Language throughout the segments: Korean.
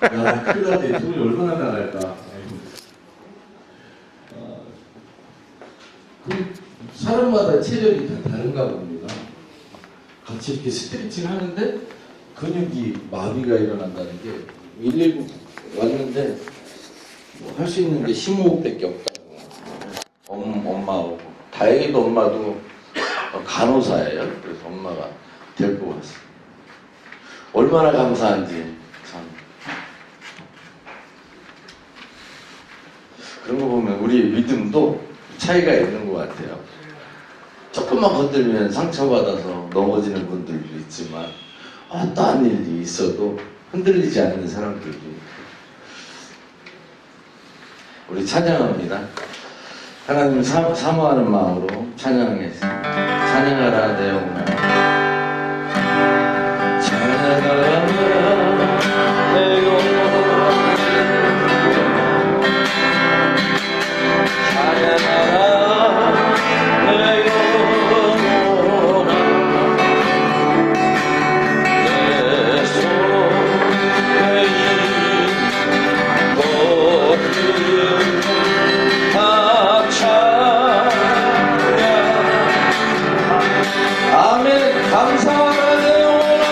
야, 큰일 났네. 돈이 얼마나 나갈까. 그 사람마다 체력이 다 다른가 봅니다. 같이 이렇게 스트레칭 하는데 근육이 마비가 일어난다는 게 119 왔는데 뭐 할 수 있는 게 심호흡밖에 없다고. 엄마하고 다행히도 엄마도 간호사예요. 그래서 엄마가 데리고 왔어요. 얼마나 감사한지 참. 그런 거 보면 우리 믿음도 차이가 있는 것 같아요. 조금만 건들면 상처받아서 넘어지는 분들도 있지만 어떠한 일이 있어도 흔들리지 않는 사람들도 있고. 우리 찬양합니다. 하나님 사모하는 마음으로 찬양하겠습니다. 찬양하라 내 영혼아, 찬양하라 내 영혼아, 찬양하라 내 영혼아, 내 속에 있는 것들 다 찬양. 아멘. 감사하라 내 영혼아,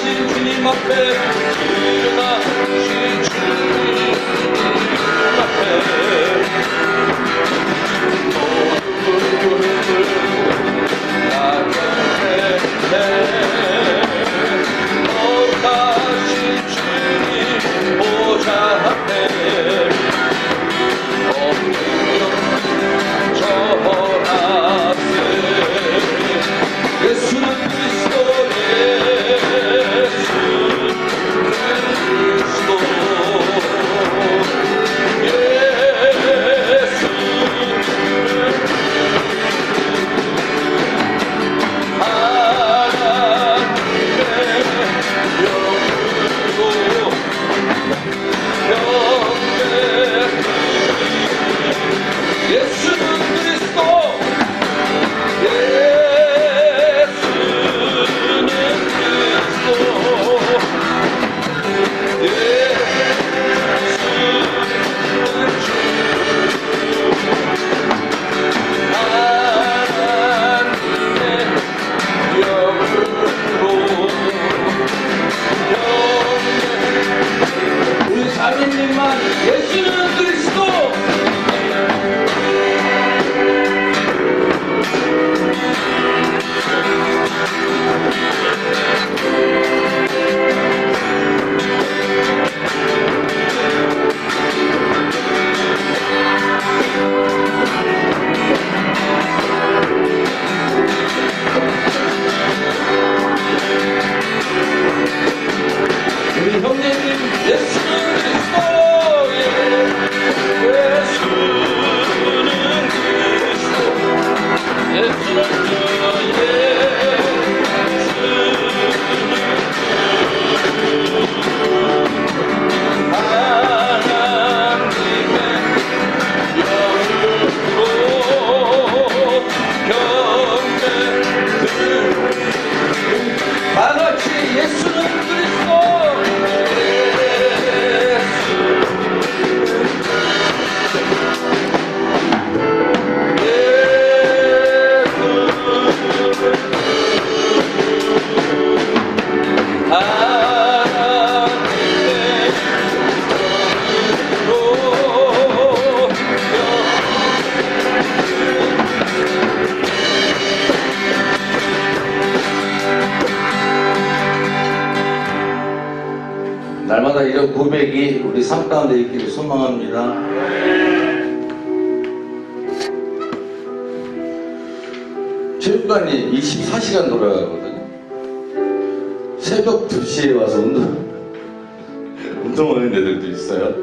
거룩하신 주님 앞에 일어나신 주님 앞에 거룩하신 주님 보좌 앞에 예수는 그리스도 날마다 이런 고백이 우리 삶 가운데 있기를 소망합니다. 체육관이 24시간 돌아가거든요. 새벽 2시에 와서 운동하는 애들도 있어요.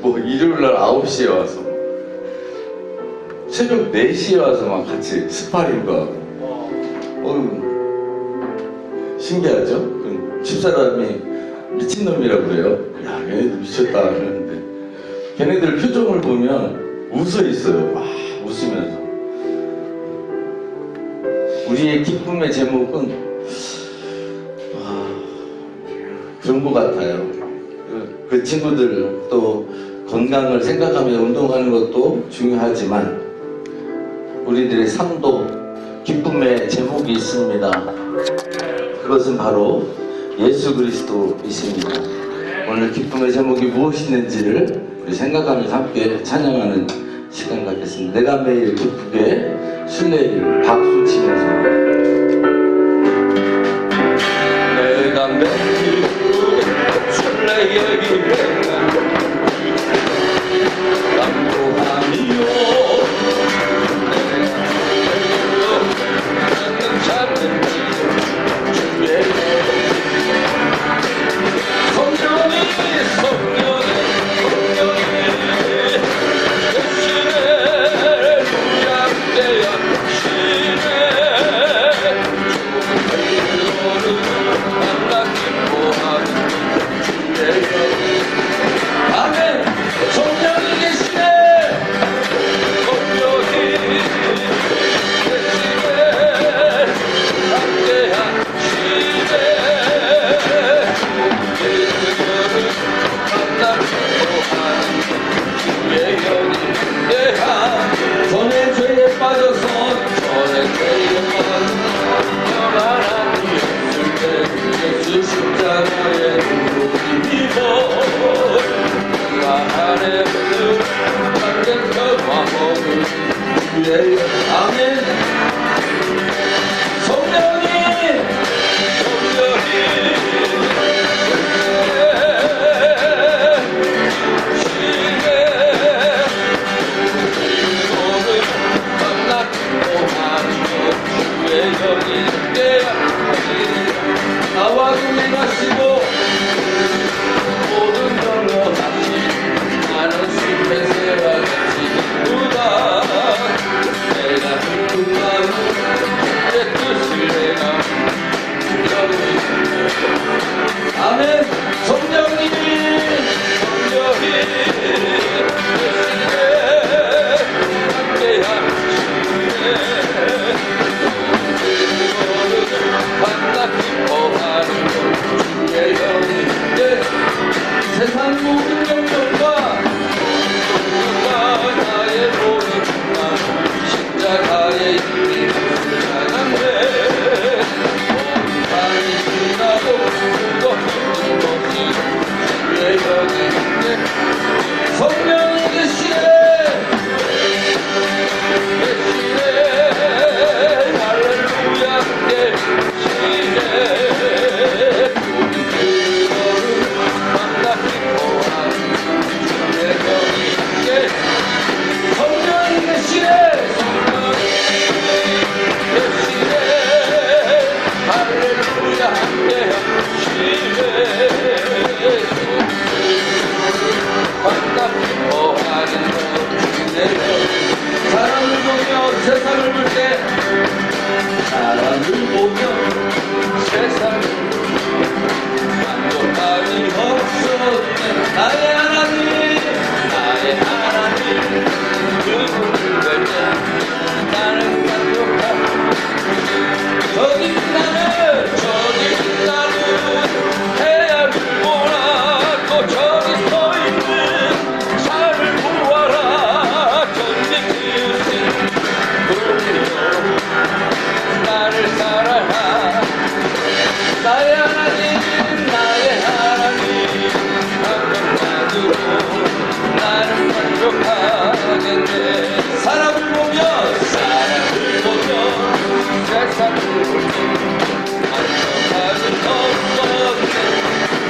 뭐 일요일날 9시에 와서 새벽 4시에 와서 막 같이 스파링도 하고. 신기하죠? 집사람이 미친놈이라고 그래요. 야, 걔네들 미쳤다 그러는데 걔네들 표정을 보면 웃어 있어요. 막 웃으면서. 우리의 기쁨의 제목은 그런 것 같아요. 그 친구들 또 건강을 생각하며 운동하는 것도 중요하지만 우리들의 삶도 기쁨의 제목이 있습니다. 그것은 바로 예수 그리스도이십니다. 오늘 기쁨의 제목이 무엇이있는지를 우리 생각하면서 함께 찬양하는 시간 갖겠습니다. 내가 매일 기쁘게 순례일 박수 치면서 내가 매일 기쁘게 순례일 남도하미요 만나 기뻐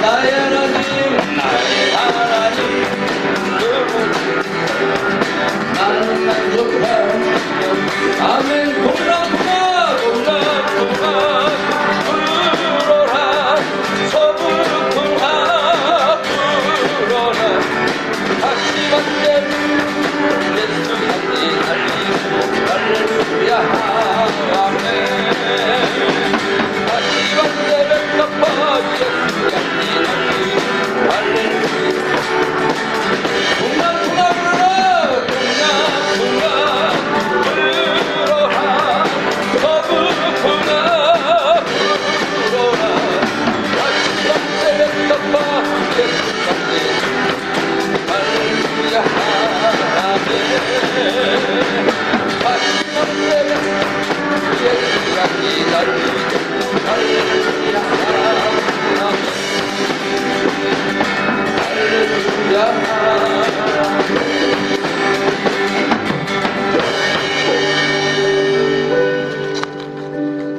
나의 하나님 나는 만족한 아멘. 동남동아 불어라 서북동아 불어라 다시 만세 예수 같이 달리고 할렐루야 아멘. 다시 만세 백합화 예수 같이 달리고 할렐루야. 동남동아 불어라 동남동아 불어라 서북동아 불어라 다시 만세 백합화 예수 같이 할렐루야 아멘. 다시 만세 예수 같이 달리고 할렐루야 아멘. 할렐루야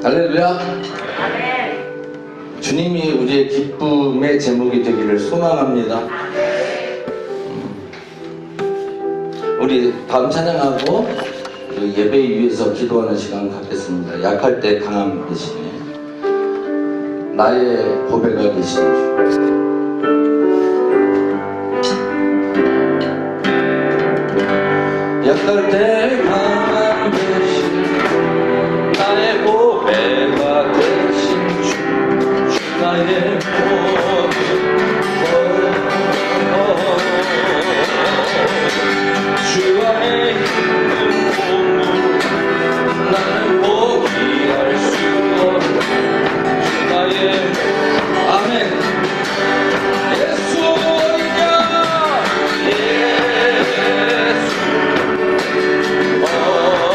할렐루야. 주님이 우리의 기쁨의 제목이 되기를 소망합니다. 우리 다음 찬양하고 그 예배 위에서 기도하는 시간 갖겠습니다. 약할 때 강함 대신에 나의 보배가 되신 주. 약할 때 강함 대신 나의 보배가 되신 주 나의 주 안에 있는 보물 나는 포기할 수 없는 주 나의 아멘. 예수 어디냐 예수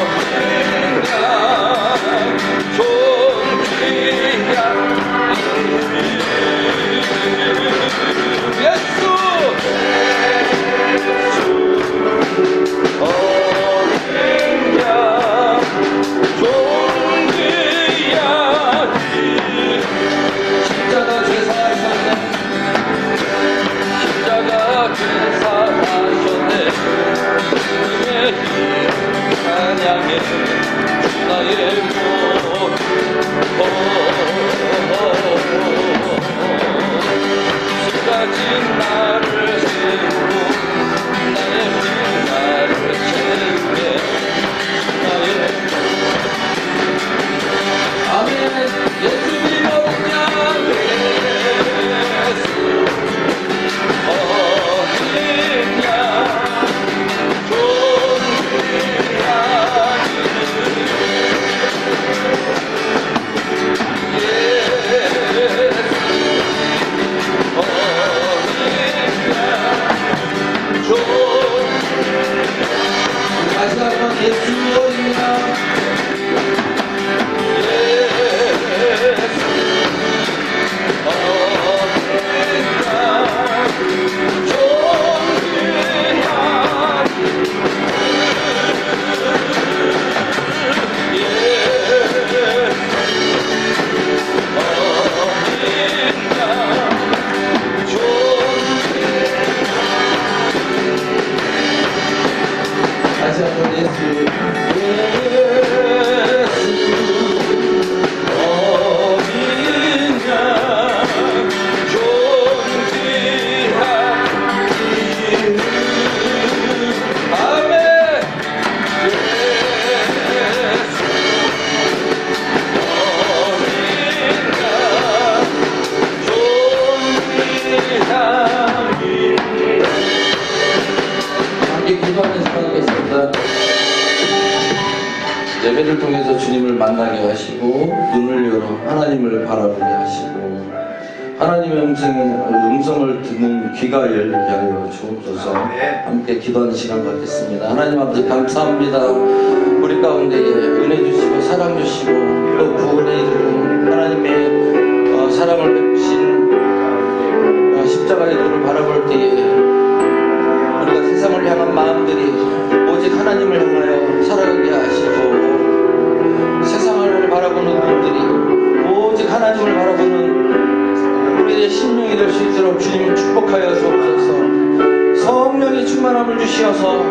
어디냐 존귀한 예수 어디냐 존귀한 십자가 죄사하셨네 십자가 죄사하셨네 주님의 찬양해 나의 수가진 나를 세우고 나의 나를 채우게 나의 아멘. 예수 믿었냐 예수 어디냐 존귀한 다시 한번 예수 어디냐. 다시 한번 예수. 함께 기도하는 시간 갖겠습니다. 예배를 통해서 주님을 만나게 하시고 눈을 열어 하나님을 바라보게 하시고 하나님의 음성을 듣는 귀가 열리게 하여 주옵소서. 함께 기도하는 시간 갖겠습니다. 하나님 아버지 감사합니다. 우리 가운데 은혜 주시고 사랑 주시고 또 구원해 주고 하나님의 사랑을 베푸신 십자가의 눈을 바라볼 때에 우리가 세상을 향한 마음들이 오직 하나님을 향하여 살아가게 하시고 세상을 바라보는 눈들이 오직 하나님을 바라보는 우리의 심령이 될 수 있도록 주님 축복하여 주옵소서. 성령이 충만함을 주시어서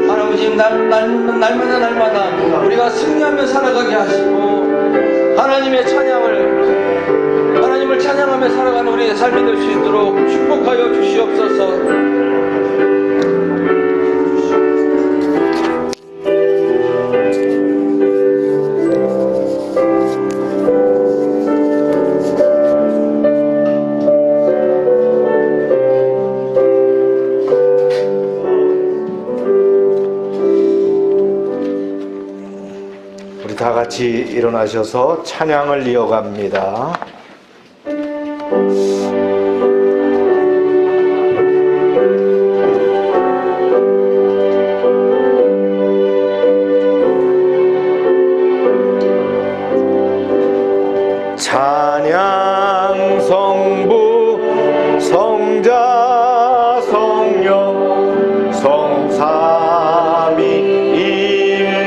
하나님 날마다 우리가 승리하며 살아가게 하시고 하나님의 하나님을 찬양하며 살아가는 우리의 삶이 될 수 있도록 축복하여 주시옵소서. 우리 다 같이 일어나셔서 찬양을 이어갑니다. 찬양 성부 성자 성령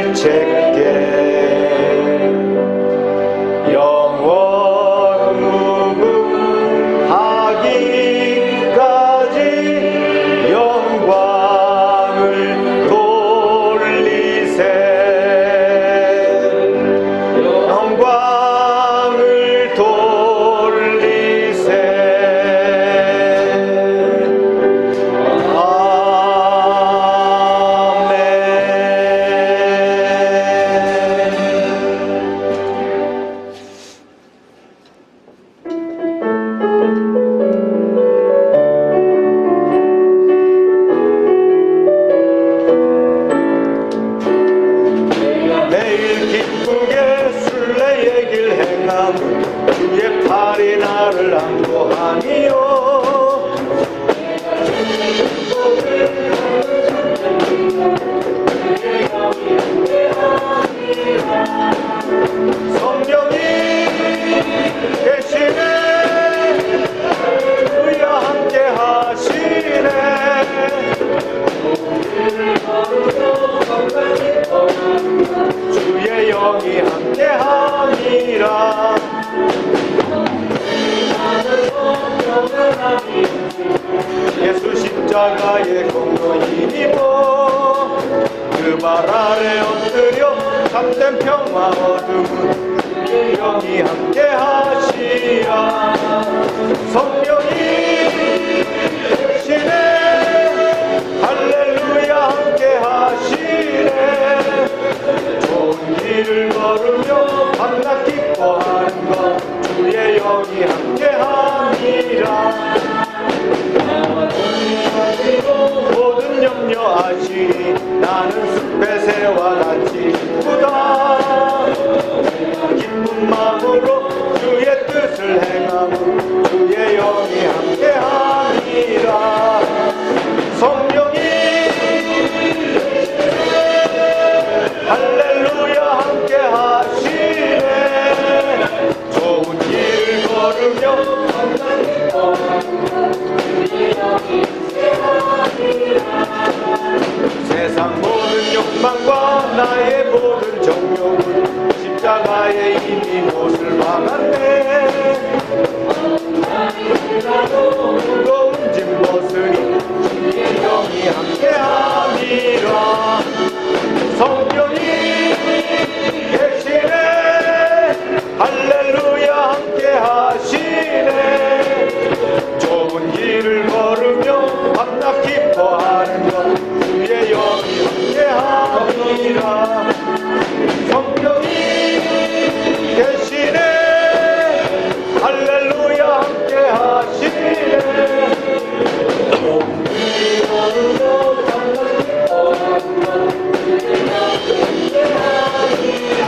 성삼위일체께 영원 무궁하기까지 영광을 돌리세. 영광을 돌리세. 매일 기쁘게 순례의 길 행함은 주의 팔이 나를 안고하니요. 성령이 계시네. 우리와 함께 하시네. 주의 영이 함께함이라. 예수 십자가의 공로 힘입어 그 발 아래 엎드려 참된 평화 얻음은 주의 영이 함께하시라. 성령이 계시네. 할렐루야 함께하시네. 좋은 길을 걸으며 밤낮 기뻐하는 것 주의 영이 함께함이라. 모든 염려하시니 나는 숲의 새와 같이 기쁘다. 기쁜 마음으로 주의 뜻을 행하고 주의 영이 함께함이라. 성령이 할렐루야 함께하시네. 좋은 길 걸으며 세상 모든 욕망과 나의 모든 정욕은 십자가에 이미 못을 박았네. 무거운 짐 벗으니 주의 영이 함께함이라. 성령이 계시네. 할렐루야 함께하시네. 좋은 길을 걸으며 밤낮 기뻐하는 것 주의 영이 함께함이라. 성령이 계시네. 할렐루야 함께하시네. 좋은 길을 걸으며 밤낮 기뻐하는 것 주의 영이 함께하시라.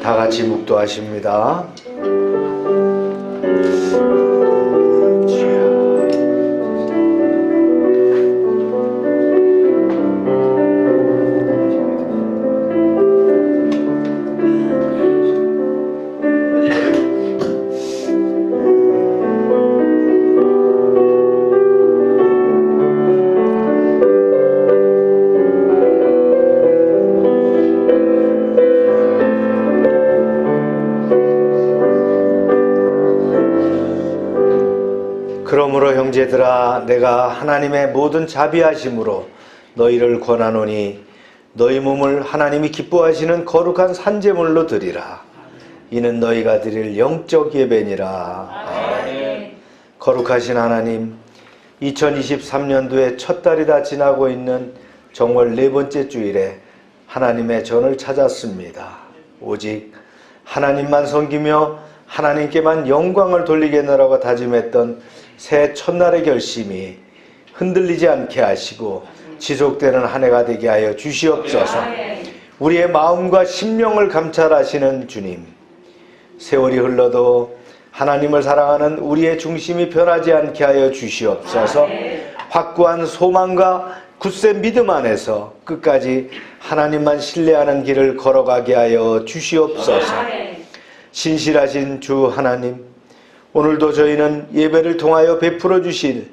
다 같이 묵도하십니다. 그러므로 형제들아 내가 하나님의 모든 자비하심으로 너희를 권하노니 너희 몸을 하나님이 기뻐하시는 거룩한 산제물로 드리라. 이는 너희가 드릴 영적 예배니라. 아멘. 거룩하신 하나님, 2023년도의 첫 달이 다 지나고 있는 정월 4번째 주일에 하나님의 전을 찾았습니다. 오직 하나님만 섬기며 하나님께만 영광을 돌리겠노라고 다짐했던 새해 첫날의 결심이 흔들리지 않게 하시고 지속되는 한 해가 되게 하여 주시옵소서. 우리의 마음과 심령을 감찰하시는 주님, 세월이 흘러도 하나님을 사랑하는 우리의 중심이 변하지 않게 하여 주시옵소서. 확고한 소망과 굳센 믿음 안에서 끝까지 하나님만 신뢰하는 길을 걸어가게 하여 주시옵소서. 신실하신 주 하나님, 오늘도 저희는 예배를 통하여 베풀어 주실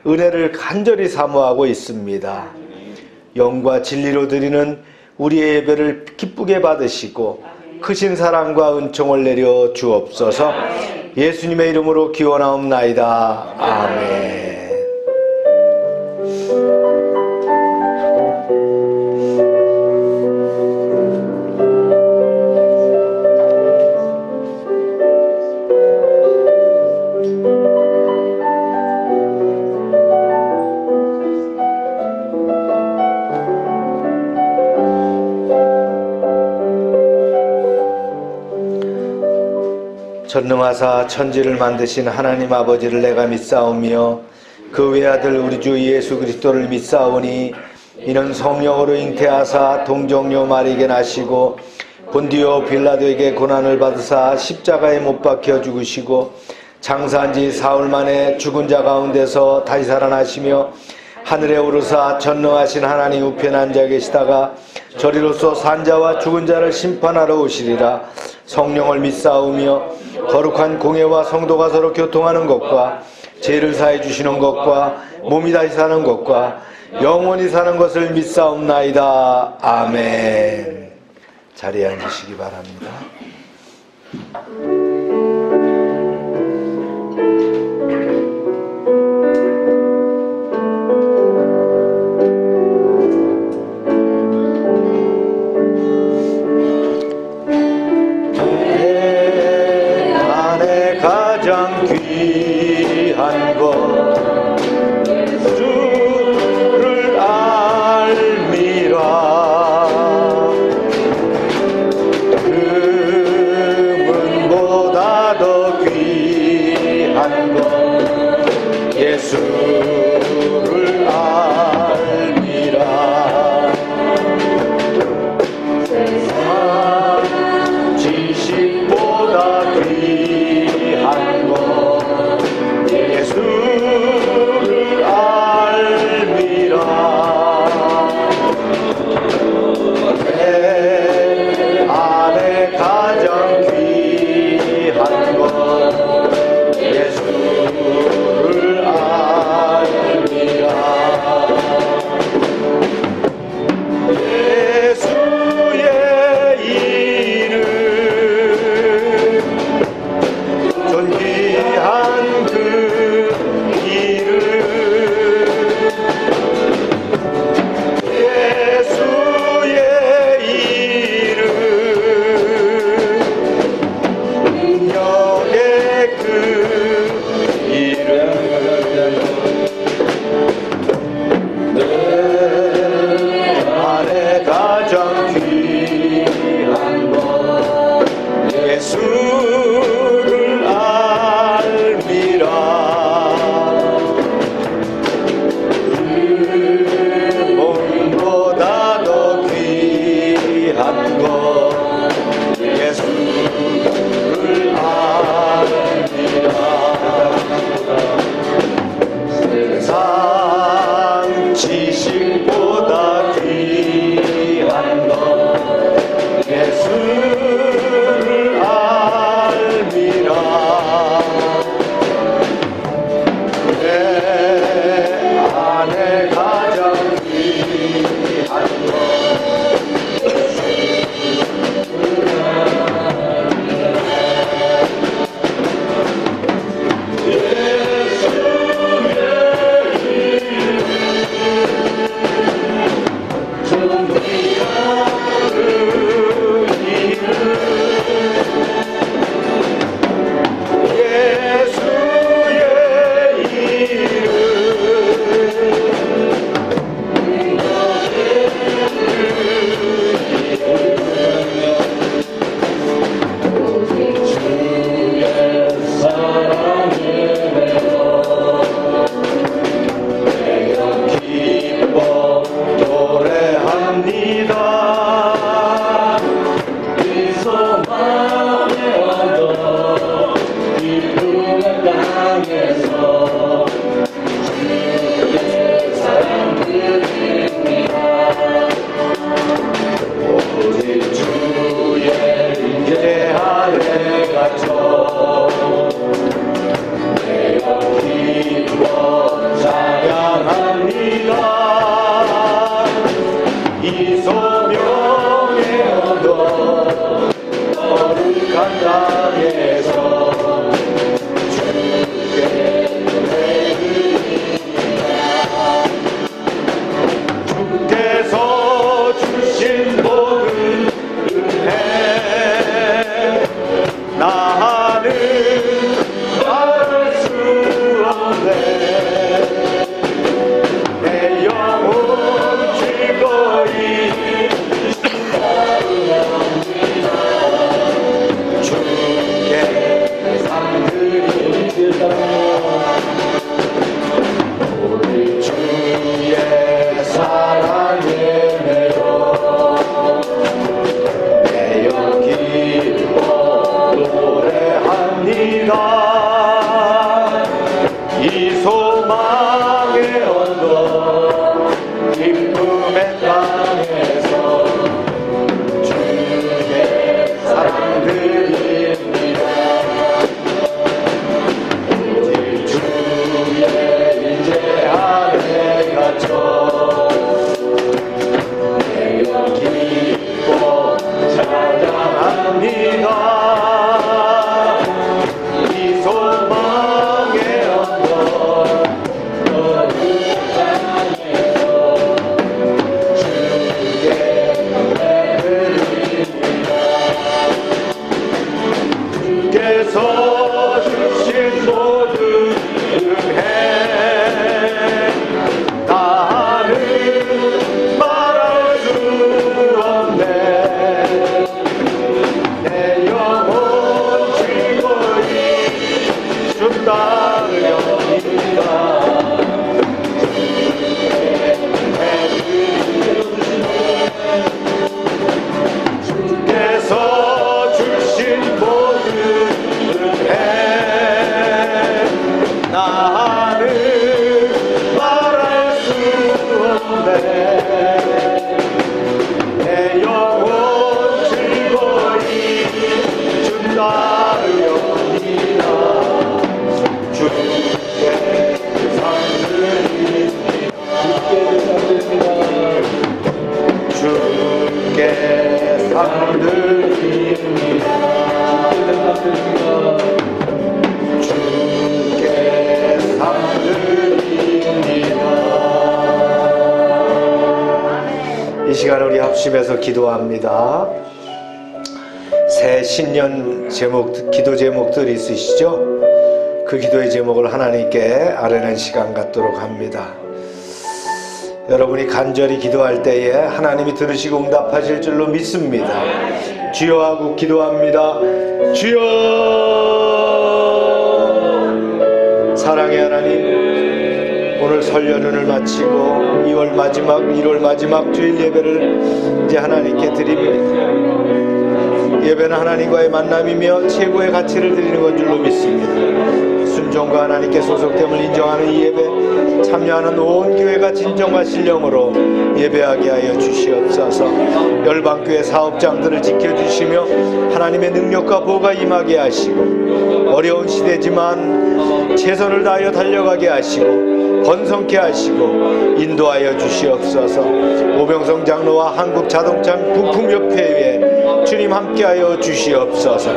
은혜를 간절히 사모하고 있습니다. 영과 진리로 드리는 우리의 예배를 기쁘게 받으시고 크신 사랑과 은총을 내려 주옵소서. 예수님의 이름으로 기원하옵나이다. 아멘. 전능하사 천지를 만드신 하나님 아버지를 내가 믿사오며 그 외아들 우리 주 예수 그리스도를 믿사오니 이는 성령으로 잉태하사 동정녀 마리에게 나시고 본디오 빌라도에게 고난을 받으사 십자가에 못 박혀 죽으시고 장사한 지 사흘 만에 죽은 자 가운데서 다시 살아나시며 하늘에 오르사 전능하신 하나님 우편에 앉아 계시다가 저리로서 산 자와 죽은 자를 심판하러 오시리라. 성령을 믿사오며 거룩한 공회와 성도가 서로 교통하는 것과 죄를 사해 주시는 것과 몸이 다시 사는 것과 영원히 사는 것을 믿사옵나이다. 아멘. 자리에 앉으시기 바랍니다. 예수를 알리라. 땅에서 주께서 주신 모든 은혜 나는 말할 수 없네 내 영혼 즐거이 주께 우리 주의 사랑에 매여 매여 기뻐 노래합니다 이 소망의 언덕 기쁨의 땅에서 주의 사랑 드립니다 오직 주의 인재 안에 갇혀 내가 기뻐 찬양합니다 이 소망의 언덕 주께서 주신 모든 은혜 나는 말할 수 없네 내 영혼 즐거이 주 따르렵니다 주께서 주신 모든 은혜 나는 말할 수 없네 내 영혼 즐거이 주 따르렵니다 주께 상드립니다 주께 상드립니다 주께 상드립니다 이 시간 우리 합심해서 기도합니다. 새 신년 제목, 기도 제목들 있으시죠? 그 기도의 제목을 하나님께 아뢰는 시간 갖도록 합니다. 여러분이 간절히 기도할 때에 하나님이 들으시고 응답하실 줄로 믿습니다. 주여 하고 기도합니다. 주여! 사랑의 하나님, 오늘 설 연휴를 마치고 1월 마지막 주일 예배를 이제 하나님께 드립니다. 예배는 하나님과의 만남이며 최고의 가치를 드리는 건 줄로 믿습니다. 순종과 하나님께 소속됨을 인정하는 이 예배 참여하는 온 교회가 진정과 신령으로 예배하게 하여 주시옵소서. 열방교회 사업장들을 지켜주시며 하나님의 능력과 보호가 임하게 하시고 어려운 시대지만 최선을 다하여 달려가게 하시고 번성케 하시고 인도하여 주시옵소서. 오병성 장로와 한국자동차 부품협회에 주님 함께하여 주시옵소서.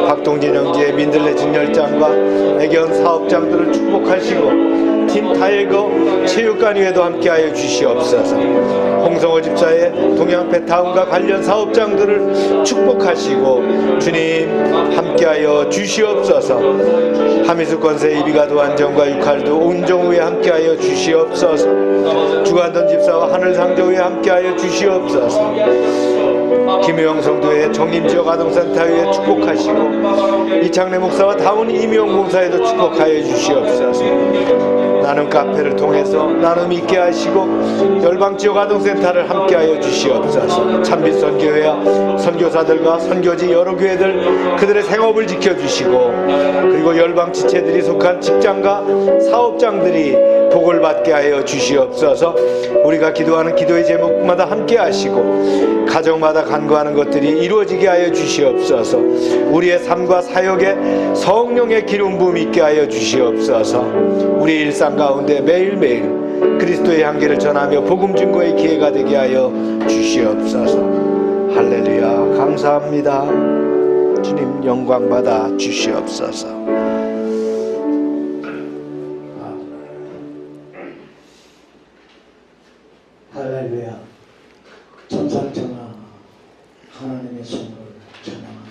박동진 형제의 민들레 진열장과 애견 사업장들을 축복하시고 팀 타이거 체육관위에도 함께하여 주시옵소서. 홍성호 집사의 동양패 타운과 관련 사업장들을 축복하시고 주님 함께하여 주시옵소서. 하미수 권세 이비가도 안정과 육할도 온정우에 함께하여 주시옵소서. 주관던 집사와 하늘상조에 함께하여 주시옵소서. 김효영 성도의 정림지역 아동센터에 축복하시고 이창래 목사와 다운 이미용 공사에도 축복하여 주시옵소서. 나눔 카페를 통해서 나눔 있게 하시고 열방지역 아동센터를 함께하여 주시옵소서. 찬빛 선교회와 선교사들과 선교지 여러 교회들 그들의 생업을 지켜주시고 그리고 열방 지체들이 속한 직장과 사업장들이 복을 받게 하여 주시옵소서. 우리가 기도하는 기도의 제목마다 함께 하시고 가정마다 간구하는 것들이 이루어지게 하여 주시옵소서. 우리의 삶과 사역에 성령의 기름 부음 있게 하여 주시옵소서. 우리 일상 가운데 매일매일 그리스도의 향기를 전하며 복음 증거의 기회가 되게 하여 주시옵소서. 할렐루야. 감사합니다. 주님 영광 받아 주시옵소서. 할렐루야. 전상천하 하나님의 손을 찬양합니다.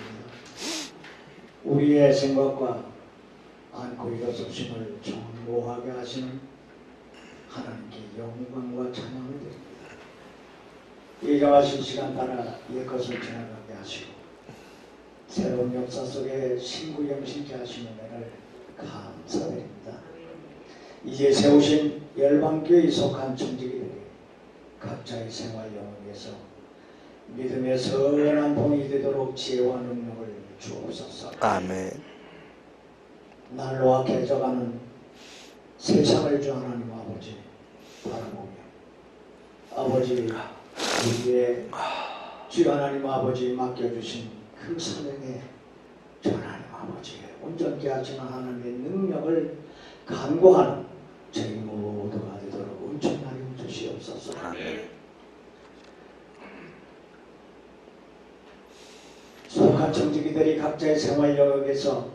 우리의 생각과 안고 일어서심을 정모하게 하시는 하나님께 영광과 찬양을 드립니다. 예정하신 시간 따라 옛것을 지나가게 하시고 새로운 역사 속에 신구 영신케 하시는 은혜를 감사드립니다. 이제 세우신 열방교회에 속한 청지기들이 각자의 생활 영역에서 믿음의 선한 봉이 되도록 지혜와 능력을 주옵소서. 아멘. 날로와 개져가는 세상을 주 하나님 아버지 바라보며 아버지 우리의 주 하나님 아버지 맡겨주신 그 사명에 주 하나님 아버지 온전케 하시는 하나님의 능력을 간구하는 저희 모두가 되도록 은총하여 주시옵소서. 아멘. 속한 청지기들이 각자의 생활 영역에서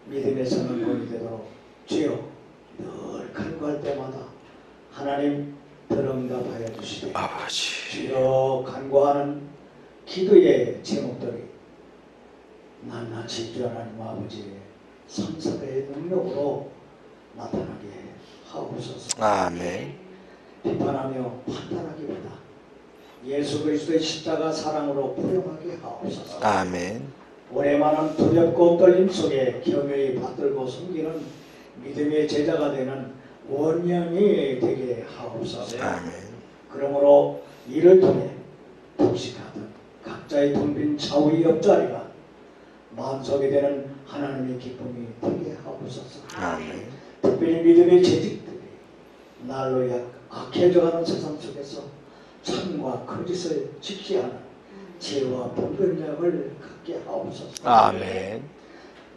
믿음의 선을 보이 되도록 주여 늘 간구할 때마다 하나님 들응답하여 주시되 아버지 주여 간구하는 기도의 제목들이 낱낱이 주 하나님 아버지의 성사의 능력으로 나타나게 하옵소서. 아멘. 비판하며 판단하기보다 예수 그리스도의 십자가 사랑으로 포용하게 하옵소서. 아멘. 오래만한 두렵고 떨림 속에 겸허히 받들고 섬기는 믿음의 제자가 되는 원년이 되게 하옵소서. 아멘. 그러므로 이를 통해 독식하던 각자의 텅빈 좌우의 옆자리가 마음속에 되는 하나님의 기쁨이 되게 하옵소서. 아멘. 특별히 믿음의 재직들이 날로 악해져가는 세상 속에서 참과 거짓을 지키하는 지혜와 분별력을 갖게 하옵소서. 아멘.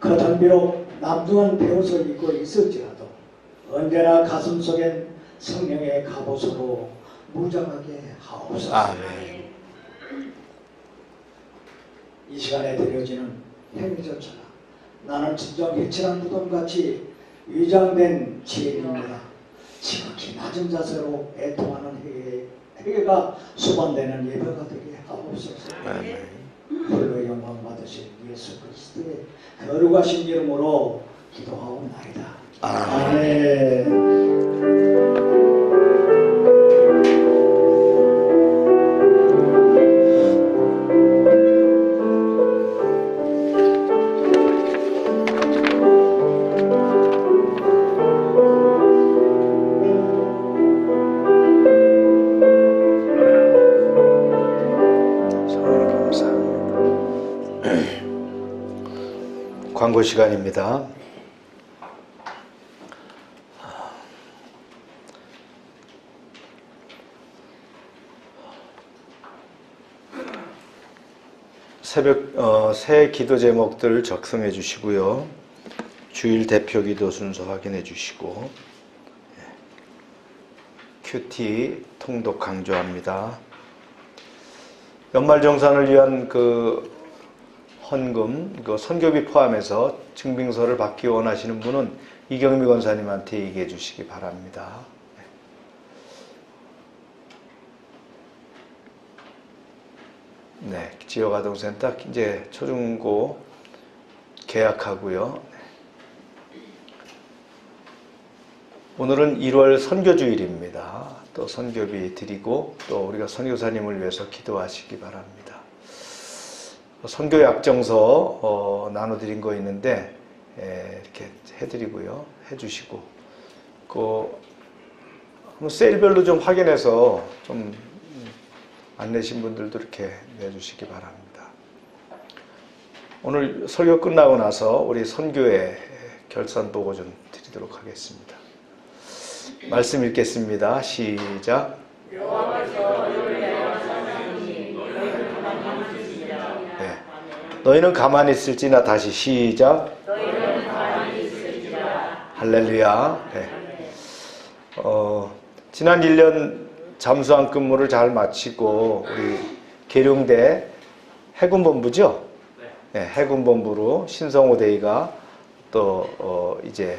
겉은 비록 남중한 베옷을 입고 있을지라도 언제나 가슴 속엔 성령의 갑옷으로 무장하게 하옵소서. 아멘. 이 시간에 드려지는 행위조차가 나는 진정 해칠한 무덤같이 위장된 죄인입니다. 지극히 낮은 자세로 애통하는 회개가 수반되는 예배가 되게 하옵소서. 아멘. 홀로 영광 받으신 예수 그리스도의 거룩하신 이름으로 기도하옵나이다. 아멘. 광고 시간입니다. 새 기도 제목들 작성해 주시고요. 주일 대표 기도 순서 확인해 주시고 큐티 통독 강조합니다. 연말정산을 위한 그 헌금, 그 선교비 포함해서 증빙서를 받기 원하시는 분은 이경미 권사님한테 얘기해 주시기 바랍니다. 네, 지역아동센터 이제 초중고 계약하고요. 오늘은 1월 선교주일입니다. 또 선교비 드리고 또 우리가 선교사님을 위해서 기도하시기 바랍니다. 선교 약정서 나눠드린 거 있는데 이렇게 해드리고요, 해주시고 그 세일별로 좀 확인해서 좀 안 내신 분들도 이렇게 내주시기 바랍니다. 오늘 설교 끝나고 나서 우리 선교회 결산 보고 좀 드리도록 하겠습니다. 말씀 읽겠습니다. 시작. 너희는 가만히 있을지나 다시 시작. 할렐루야. 네. 지난 1년 잠수함 근무를 잘 마치고 우리 계룡대 해군본부죠? 해군본부로 신성호 대위가 또 이제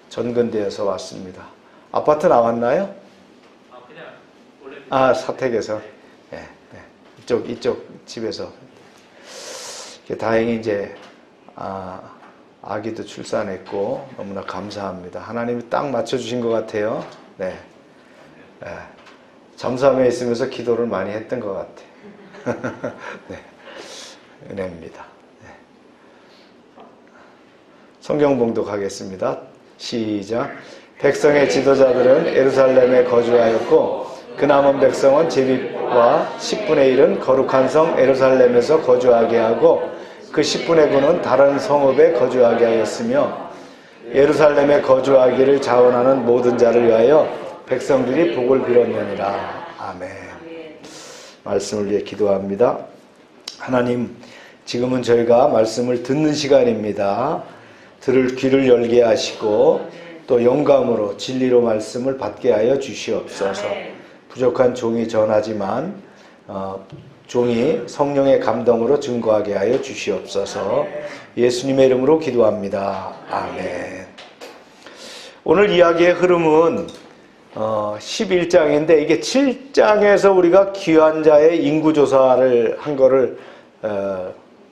전근되어서 왔습니다. 아파트 나왔나요? 그냥 원래 사택에서. 이쪽 집에서. 다행히 이제 아기도 출산했고 너무나 감사합니다. 하나님이 딱 맞춰주신 것 같아요. 네. 잠수함에 있으면서 기도를 많이 했던 것 같아요. 네. 은혜입니다. 네. 성경 봉독하겠습니다. 시작. 백성의 지도자들은 예루살렘에 거주하였고 그 남은 백성은 제비와 10분의 1은 거룩한 성 예루살렘에서 거주하게 하고 그 10분의 9는 다른 성읍에 거주하게 하였으며 예루살렘에 거주하기를 자원하는 모든 자를 위하여 백성들이 복을 빌었느니라. 아멘. 말씀을 위해 기도합니다. 하나님, 지금은 저희가 말씀을 듣는 시간입니다. 들을 귀를 열게 하시고 또 영감으로 진리로 말씀을 받게 하여 주시옵소서. 부족한 종이 전하지만 종이 성령의 감동으로 증거하게 하여 주시옵소서. 예수님의 이름으로 기도합니다. 아멘. 오늘 이야기의 흐름은 11장인데 이게 7장에서 우리가 귀한 자의 인구조사를 한 거를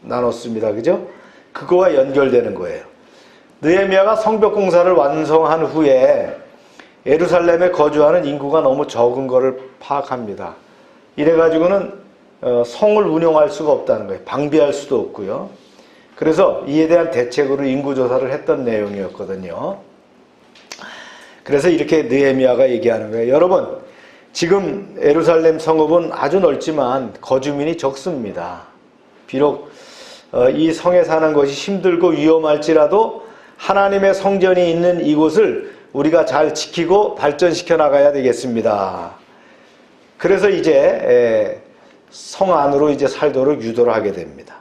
나눴습니다. 그죠? 그거와 연결되는 거예요. 느헤미야가 성벽 공사를 완성한 후에 예루살렘에 거주하는 인구가 너무 적은 거를 파악합니다. 이래가지고는 성을 운영할 수가 없다는 거예요. 방비할 수도 없고요. 그래서 이에 대한 대책으로 인구조사를 했던 내용이었거든요. 그래서 이렇게 느헤미야가 얘기하는 거예요. 여러분, 지금 예루살렘 성읍은 아주 넓지만 거주민이 적습니다. 비록 이 성에 사는 것이 힘들고 위험할지라도 하나님의 성전이 있는 이곳을 우리가 잘 지키고 발전시켜 나가야 되겠습니다. 그래서 이제 성 안으로 이제 살도록 유도를 하게 됩니다.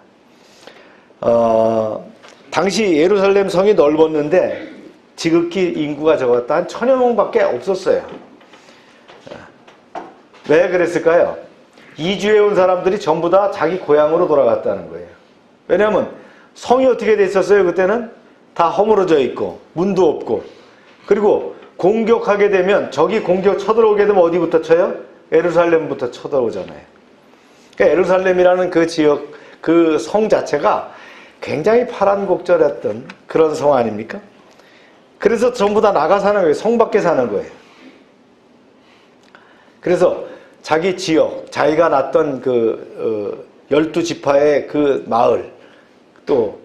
당시 예루살렘 성이 넓었는데 지극히 인구가 적었다. 한 1000여 명밖에 없었어요. 왜 그랬을까요? 이주해 온 사람들이 전부 다 자기 고향으로 돌아갔다는 거예요. 왜냐하면 성이 어떻게 돼 있었어요? 그때는 다 허물어져 있고 문도 없고, 그리고 공격하게 되면 적이 공격 쳐들어오게 되면 어디부터 쳐요? 예루살렘부터 쳐들어오잖아요. 그러니까 예루살렘이라는 그 지역, 그 성 자체가 굉장히 파란곡절했던 그런 성 아닙니까? 그래서 전부 다 나가 사는 거예요. 성 밖에 사는 거예요. 그래서 자기 지역, 자기가 났던 그 12지파의 그 마을, 또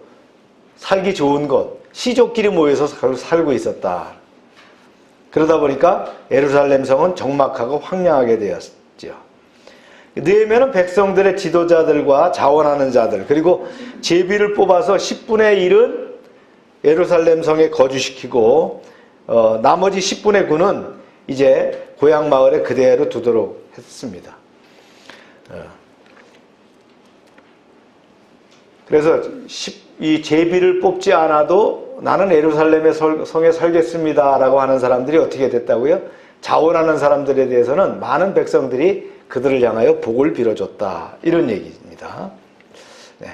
살기 좋은 곳, 시족끼리 모여서 살고 있었다. 그러다 보니까 예루살렘 성은 적막하고 황량하게 되었죠. 느헤미야는 백성들의 지도자들과 자원하는 자들, 그리고 제비를 뽑아서 10분의 1은 예루살렘 성에 거주시키고 나머지 10분의 9는 이제 고향 마을에 그대로 두도록 했습니다. 그래서 이 제비를 뽑지 않아도 나는 예루살렘의 성에 살겠습니다 라고 하는 사람들이 어떻게 됐다고요? 자원하는 사람들에 대해서는 많은 백성들이 그들을 향하여 복을 빌어줬다, 이런 얘기입니다. 네.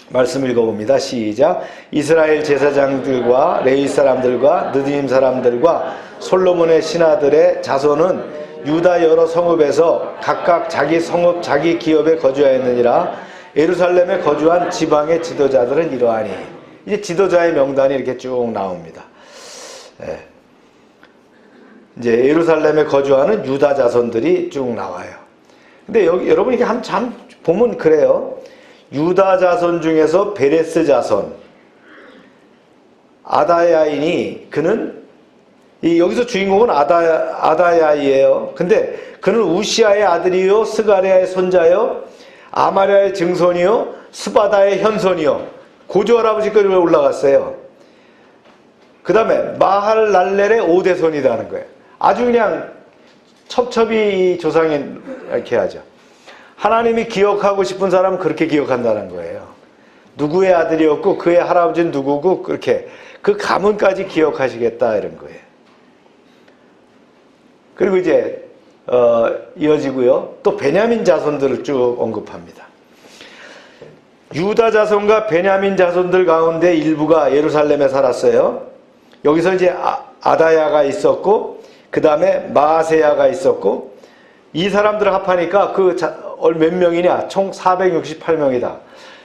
말씀 읽어봅니다. 시작. 이스라엘 제사장들과 레위 사람들과 느디임 사람들과 솔로몬의 신하들의 자손은 유다 여러 성읍에서 각각 자기 성읍 자기 기업에 거주하였느니라. 예루살렘에 거주한 지방의 지도자들은 이러하니. 이제 지도자의 명단이 이렇게 쭉 나옵니다. 네. 이제 예루살렘에 거주하는 유다 자손들이 쭉 나와요. 근데 여기 여러분 이게 참 보면 그래요. 유다 자손 중에서 베레스 자손 아다야인이, 그는 여기서 주인공은 아다야이에요. 근데 그는 우시아의 아들이요, 스가랴의 손자요, 아마랴의 증손이요, 스바다의 현손이요, 고조 할아버지까지 올라갔어요. 그 다음에 마할랄렐의 5대손이라는 거예요. 아주 그냥 첩첩이 조상이 이렇게 하죠. 하나님이 기억하고 싶은 사람은 그렇게 기억한다는 거예요. 누구의 아들이었고 그의 할아버지는 누구고, 그렇게 그 가문까지 기억하시겠다, 이런 거예요. 그리고 이제 이어지고요. 또 베냐민 자손들을 쭉 언급합니다. 유다 자손과 베냐민 자손들 가운데 일부가 예루살렘에 살았어요. 여기서 이제 아다야가 있었고, 그 다음에 마아세야가 있었고, 이 사람들 합하니까 몇 명이냐? 총 468명이다.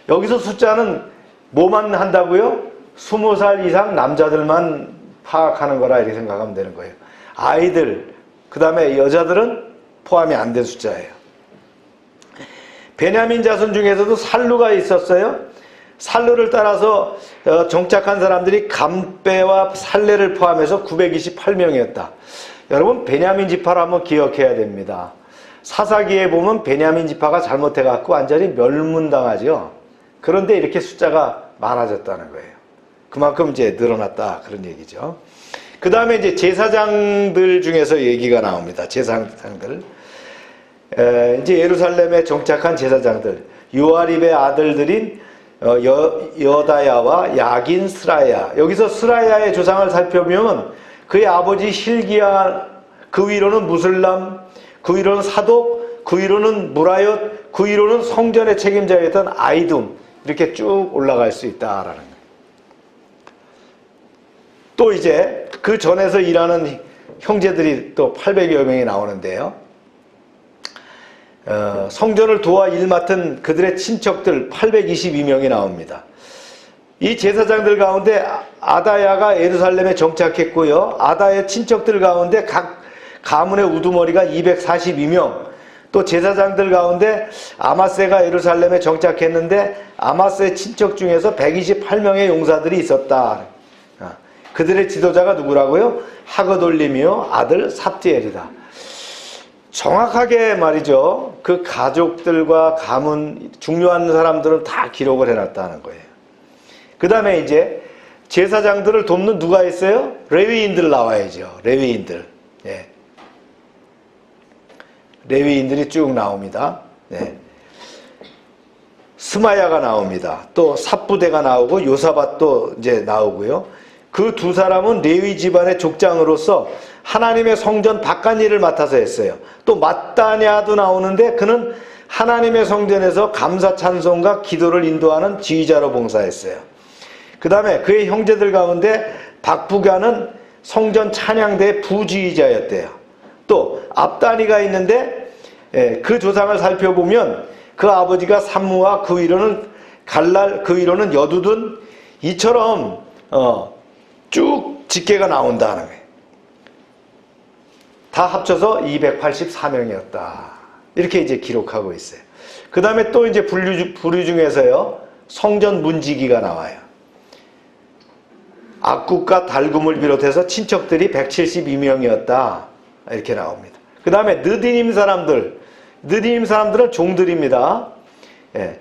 여기서 숫자는 뭐만 한다고요? 20살 이상 남자들만 파악하는 거라 이렇게 생각하면 되는 거예요. 아이들, 그 다음에 여자들은 포함이 안 된 숫자예요. 베냐민 자손 중에서도 살루가 있었어요. 살루를 따라서 정착한 사람들이 감배와 살레를 포함해서 928명이었다. 여러분, 베냐민 지파를 한번 기억해야 됩니다. 사사기에 보면 베냐민 지파가 잘못해갖고 완전히 멸문당하죠. 그런데 이렇게 숫자가 많아졌다는 거예요. 그만큼 이제 늘어났다, 그런 얘기죠. 그 다음에 이제 제사장들 중에서 얘기가 나옵니다. 제사장들. 이제 예루살렘에 정착한 제사장들, 요아립의 아들들인 여다야와 야긴, 스라야. 여기서 스라야의 조상을 살펴보면 그의 아버지 hil기야, 그 위로는 무슬람, 그 위로는 사독, 그 위로는 무라옅, 그 위로는 성전의 책임자였던 아이둠, 이렇게 쭉 올라갈 수 있다라는 거예요. 또 이제 그 전에서 일하는 형제들이 또 800여 명이 나오는데요. 성전을 도와 일 맡은 그들의 친척들 822명이 나옵니다. 이 제사장들 가운데 아다야가 예루살렘에 정착했고요. 아다의 친척들 가운데 각 가문의 우두머리가 242명, 또 제사장들 가운데 아마세가 예루살렘에 정착했는데 아마세 친척 중에서 128명의 용사들이 있었다. 그들의 지도자가 누구라고요? 하그돌림이요 아들 삽디엘이다. 정확하게 말이죠. 그 가족들과 가문, 중요한 사람들은 다 기록을 해놨다는 거예요. 그 다음에 이제 제사장들을 돕는 누가 있어요? 레위인들 나와야죠. 레위인들. 예. 레위인들이 쭉 나옵니다. 네. 스마야가 나옵니다. 또 삽부대가 나오고 요사밧도 이제 나오고요. 그 두 사람은 레위 집안의 족장으로서 하나님의 성전 바깥일을 맡아서 했어요. 또 마따냐도 나오는데 그는 하나님의 성전에서 감사 찬송과 기도를 인도하는 지휘자로 봉사했어요. 그 다음에 그의 형제들 가운데 박부가는 성전 찬양대 부지휘자였대요. 또 압다니가 있는데 그 조상을 살펴보면 그 아버지가 삼무와 그 위로는 갈랄, 그 위로는 여두둔, 이처럼 쭉 직계가 나온다는 거예요. 다 합쳐서 284명이었다. 이렇게 이제 기록하고 있어요. 그 다음에 또 이제 부류 중에서요, 성전 문지기가 나와요. 악국과 달굼을 비롯해서 친척들이 172명이었다. 이렇게 나옵니다. 그 다음에 느디님 사람들은 종들입니다. 예.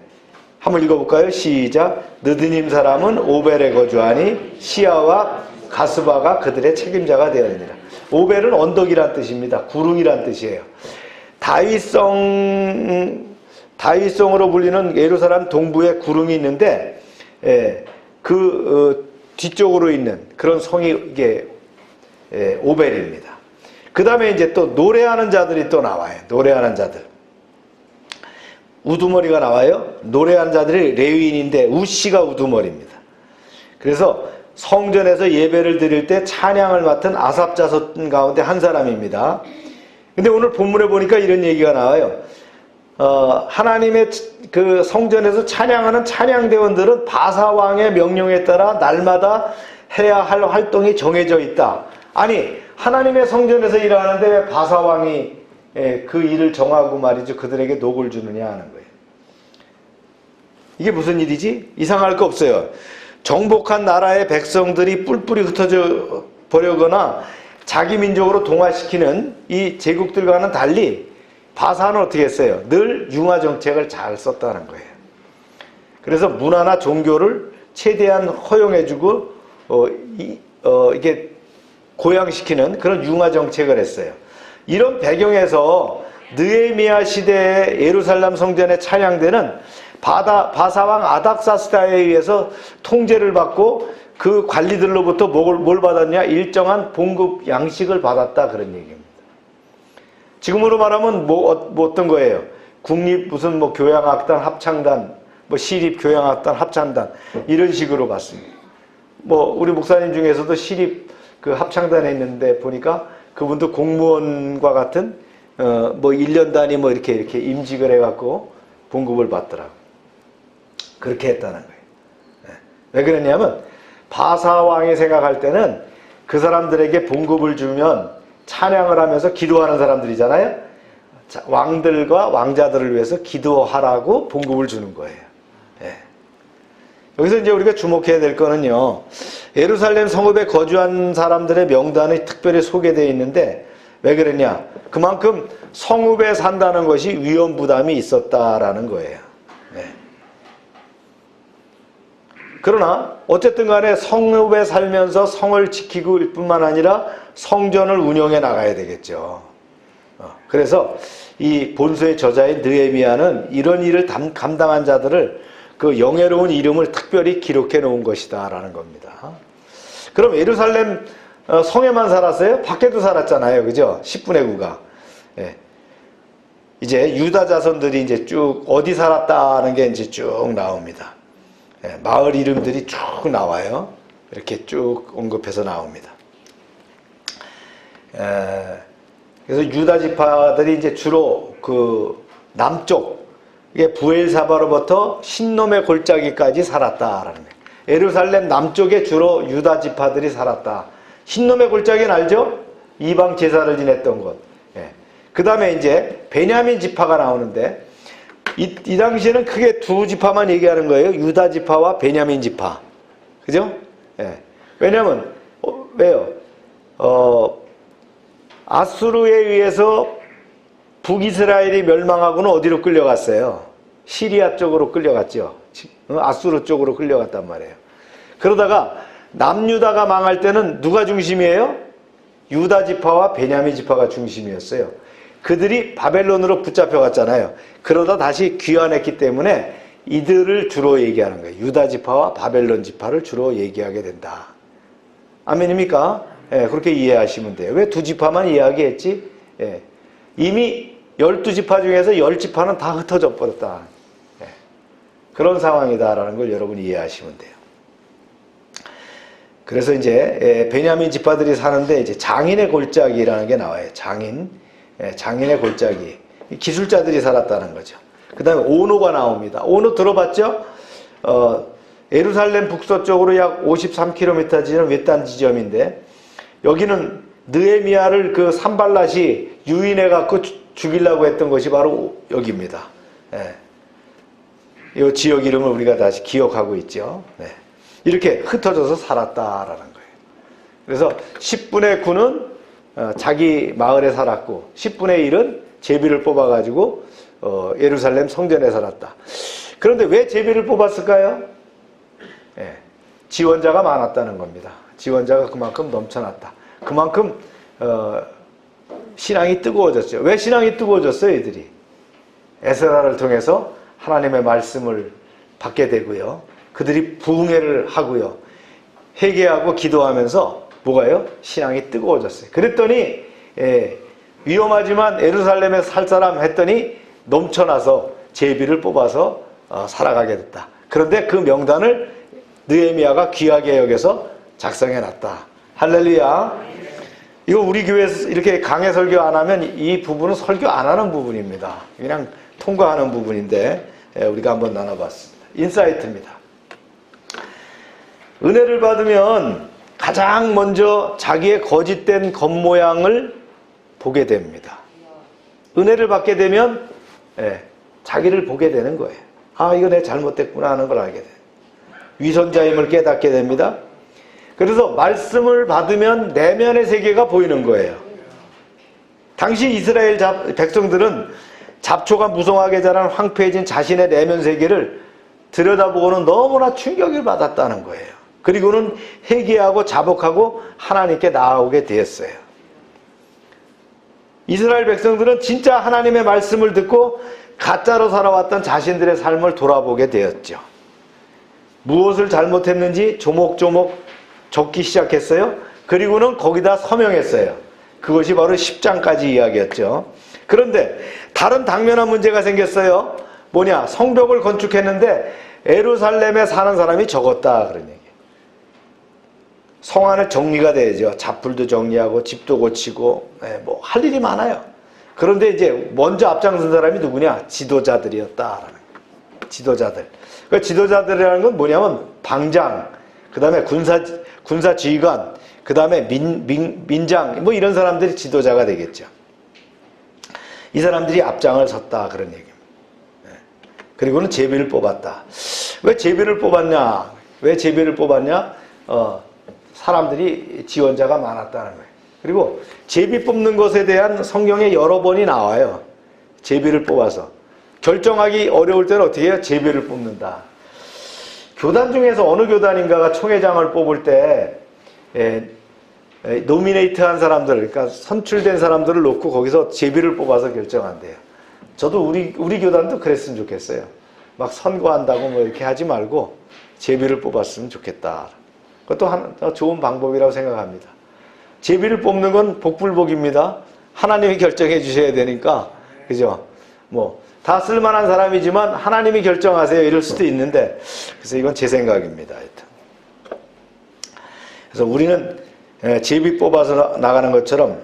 한번 읽어볼까요? 시작. 느디님 사람은 오벨에 거주하니 시아와 가스바가 그들의 책임자가 되었느니라. 오벨은 언덕이란 뜻입니다. 구릉이란 뜻이에요. 다윗성으로 불리는 예루살렘 동부에 구릉이 있는데 뒤쪽으로 있는 그런 성이 이게 오벨입니다. 그 다음에 이제 또 노래하는 자들이 또 나와요. 노래하는 자들. 우두머리가 나와요. 노래하는 자들이 레위인인데 우씨가 우두머리입니다. 그래서 성전에서 예배를 드릴 때 찬양을 맡은 아삽 자손 가운데 한 사람입니다. 근데 오늘 본문에 보니까 이런 얘기가 나와요. 하나님의 그 성전에서 찬양하는 찬양대원들은 바사 왕의 명령에 따라 날마다 해야 할 활동이 정해져 있다. 아니, 하나님의 성전에서 일하는데 왜 바사 왕이 그 일을 정하고 말이죠. 그들에게 녹을 주느냐 하는 거예요. 이게 무슨 일이지? 이상할 거 없어요. 정복한 나라의 백성들이 뿔뿔이 흩어져 버려거나 자기 민족으로 동화시키는 이 제국들과는 달리 바사는 어떻게 했어요? 늘 융화 정책을 잘 썼다는 거예요. 그래서 문화나 종교를 최대한 허용해주고 이게 고양시키는 그런 융화 정책을 했어요. 이런 배경에서 느헤미야 시대의 예루살렘 성전의 찬양대는 바사왕 아닥사스다에 의해서 통제를 받고 그 관리들로부터 뭘 받았냐? 일정한 봉급 양식을 받았다, 그런 얘기입니다. 지금으로 말하면 뭐 어떤 거예요? 국립 무슨 뭐 교향악단, 합창단, 뭐 시립 교양학단, 합창단 이런 식으로 봤습니다. 뭐 우리 목사님 중에서도 시립 그 합창단에 있는데 보니까 그분도 공무원과 같은 뭐 1년 단위 뭐 이렇게 임직을 해갖고 봉급을 받더라고. 그렇게 했다는 거예요. 왜 그러냐면 바사왕이 생각할 때는 그 사람들에게 봉급을 주면 찬양을 하면서 기도하는 사람들이잖아요. 왕들과 왕자들을 위해서 기도하라고 봉급을 주는 거예요. 예. 여기서 이제 우리가 주목해야 될 거는요, 예루살렘 성읍에 거주한 사람들의 명단이 특별히 소개되어 있는데 왜 그러냐? 그만큼 성읍에 산다는 것이 위험 부담이 있었다라는 거예요. 예. 그러나 어쨌든 간에 성읍에 살면서 성을 지키고 일 뿐만 아니라 성전을 운영해 나가야 되겠죠. 그래서 이 본서의 저자인 느헤미야는 이런 일을 감당한 자들을 그 영예로운 이름을 특별히 기록해 놓은 것이다 라는 겁니다. 그럼 예루살렘 성에만 살았어요? 밖에도 살았잖아요. 그죠? 10분의 9가. 예. 이제 유다 자손들이 이제 쭉 어디 살았다는 게 이제 쭉 나옵니다. 예, 마을 이름들이 쭉 나와요. 이렇게 쭉 언급해서 나옵니다. 그래서 유다 지파들이 이제 주로 그 남쪽, 이게 부엘사바로부터 신놈의 골짜기까지 살았다라는 거예요. 예루살렘 남쪽에 주로 유다 지파들이 살았다. 신놈의 골짜기는 알죠? 이방 제사를 지냈던 곳. 예. 그 다음에 이제 베냐민 지파가 나오는데 이 당시에는 크게 두 지파만 얘기하는 거예요. 유다 지파와 베냐민 지파. 그죠? 예. 왜냐면, 왜요? 아수르에 의해서 북이스라엘이 멸망하고는 어디로 끌려갔어요? 시리아 쪽으로 끌려갔죠. 아수르 쪽으로 끌려갔단 말이에요. 그러다가 남유다가 망할 때는 누가 중심이에요? 유다 지파와 베냐민 지파가 중심이었어요. 그들이 바벨론으로 붙잡혀 갔잖아요. 그러다 다시 귀환했기 때문에 이들을 주로 얘기하는 거예요. 유다 지파와 바벨론 지파를 주로 얘기하게 된다. 아멘입니까? 예, 그렇게 이해하시면 돼요. 왜 두 지파만 이야기했지? 예, 이미 12지파 중에서 10지파는 다 흩어져 버렸다. 예, 그런 상황이다라는 걸 여러분이 이해하시면 돼요. 그래서 이제 베냐민 지파들이 사는데 이제 장인의 골짜기라는 게 나와요. 장인의 골짜기. 기술자들이 살았다는 거죠. 그 다음에 오노가 나옵니다. 오노 들어봤죠? 예루살렘 북서쪽으로 약 53km 지점 외딴 지점인데 여기는 느헤미야를 그 산발랏이 유인해 갖고 죽이려고 했던 것이 바로 여기입니다. 예. 이 지역 이름을 우리가 다시 기억하고 있죠. 네. 이렇게 흩어져서 살았다라는 거예요. 그래서 10분의 9는 자기 마을에 살았고 10분의 1은 제비를 뽑아가지고 예루살렘 성전에 살았다. 그런데 왜 제비를 뽑았을까요? 예, 지원자가 많았다는 겁니다. 지원자가 그만큼 넘쳐났다. 그만큼 신앙이 뜨거워졌죠. 왜 신앙이 뜨거워졌어요? 이들이 에스라를 통해서 하나님의 말씀을 받게 되고요. 그들이 부흥회를 하고요. 회개하고 기도하면서 뭐가요? 신앙이 뜨거워졌어요. 그랬더니 위험하지만 예루살렘에 살 사람 했더니 넘쳐나서 제비를 뽑아서 살아가게 됐다. 그런데 그 명단을 느헤미야가 귀하게 여겨서 작성해놨다. 할렐루야. 이거 우리 교회에서 이렇게 강해 설교 안 하면 이 부분은 설교 안 하는 부분입니다. 그냥 통과하는 부분인데 우리가 한번 나눠봤습니다. 인사이트입니다. 은혜를 받으면 가장 먼저 자기의 거짓된 겉모양을 보게 됩니다. 은혜를 받게 되면 자기를 보게 되는 거예요. 아, 이거 내가 잘못됐구나 하는 걸 알게 돼요. 위선자임을 깨닫게 됩니다. 그래서 말씀을 받으면 내면의 세계가 보이는 거예요. 당시 이스라엘 백성들은 잡초가 무성하게 자란 황폐해진 자신의 내면 세계를 들여다보고는 너무나 충격을 받았다는 거예요. 그리고는 회개하고 자복하고 하나님께 나아오게 되었어요. 이스라엘 백성들은 진짜 하나님의 말씀을 듣고 가짜로 살아왔던 자신들의 삶을 돌아보게 되었죠. 무엇을 잘못했는지 조목조목 적기 시작했어요. 그리고는 거기다 서명했어요. 그것이 바로 10장까지 이야기였죠. 그런데 다른 당면한 문제가 생겼어요. 뭐냐? 성벽을 건축했는데 예루살렘에 사는 사람이 적었다 그런 얘기예요. 성 안에 정리가 돼야죠. 잡풀도 정리하고 집도 고치고 뭐 할 일이 많아요. 그런데 이제 먼저 앞장선 사람이 누구냐? 지도자들이었다라는 거예요. 지도자들. 그 지도자들이라는 건 뭐냐면 방장, 그 다음에 군사 지휘관, 그 다음에 민장, 뭐 이런 사람들이 지도자가 되겠죠. 이 사람들이 앞장을 섰다 그런 얘기입니다. 그리고는 제비를 뽑았다. 왜 제비를 뽑았냐? 왜 제비를 뽑았냐? 사람들이 지원자가 많았다는 거예요. 그리고 제비 뽑는 것에 대한 성경에 여러 번이 나와요. 제비를 뽑아서. 결정하기 어려울 때는 어떻게 해요? 제비를 뽑는다. 교단 중에서 어느 교단인가가 총회장을 뽑을 때 노미네이트한 사람들, 그러니까 선출된 사람들을 놓고 거기서 제비를 뽑아서 결정한대요. 저도 우리 교단도 그랬으면 좋겠어요. 막 선거한다고 뭐 이렇게 하지 말고 제비를 뽑았으면 좋겠다. 그것도 하나 좋은 방법이라고 생각합니다. 제비를 뽑는 건 복불복입니다. 하나님이 결정해 주셔야 되니까, 그죠? 뭐 다 쓸만한 사람이지만 하나님이 결정하세요 이럴 수도 있는데, 그래서 이건 제 생각입니다. 하여튼. 그래서 우리는 제비 뽑아서 나가는 것처럼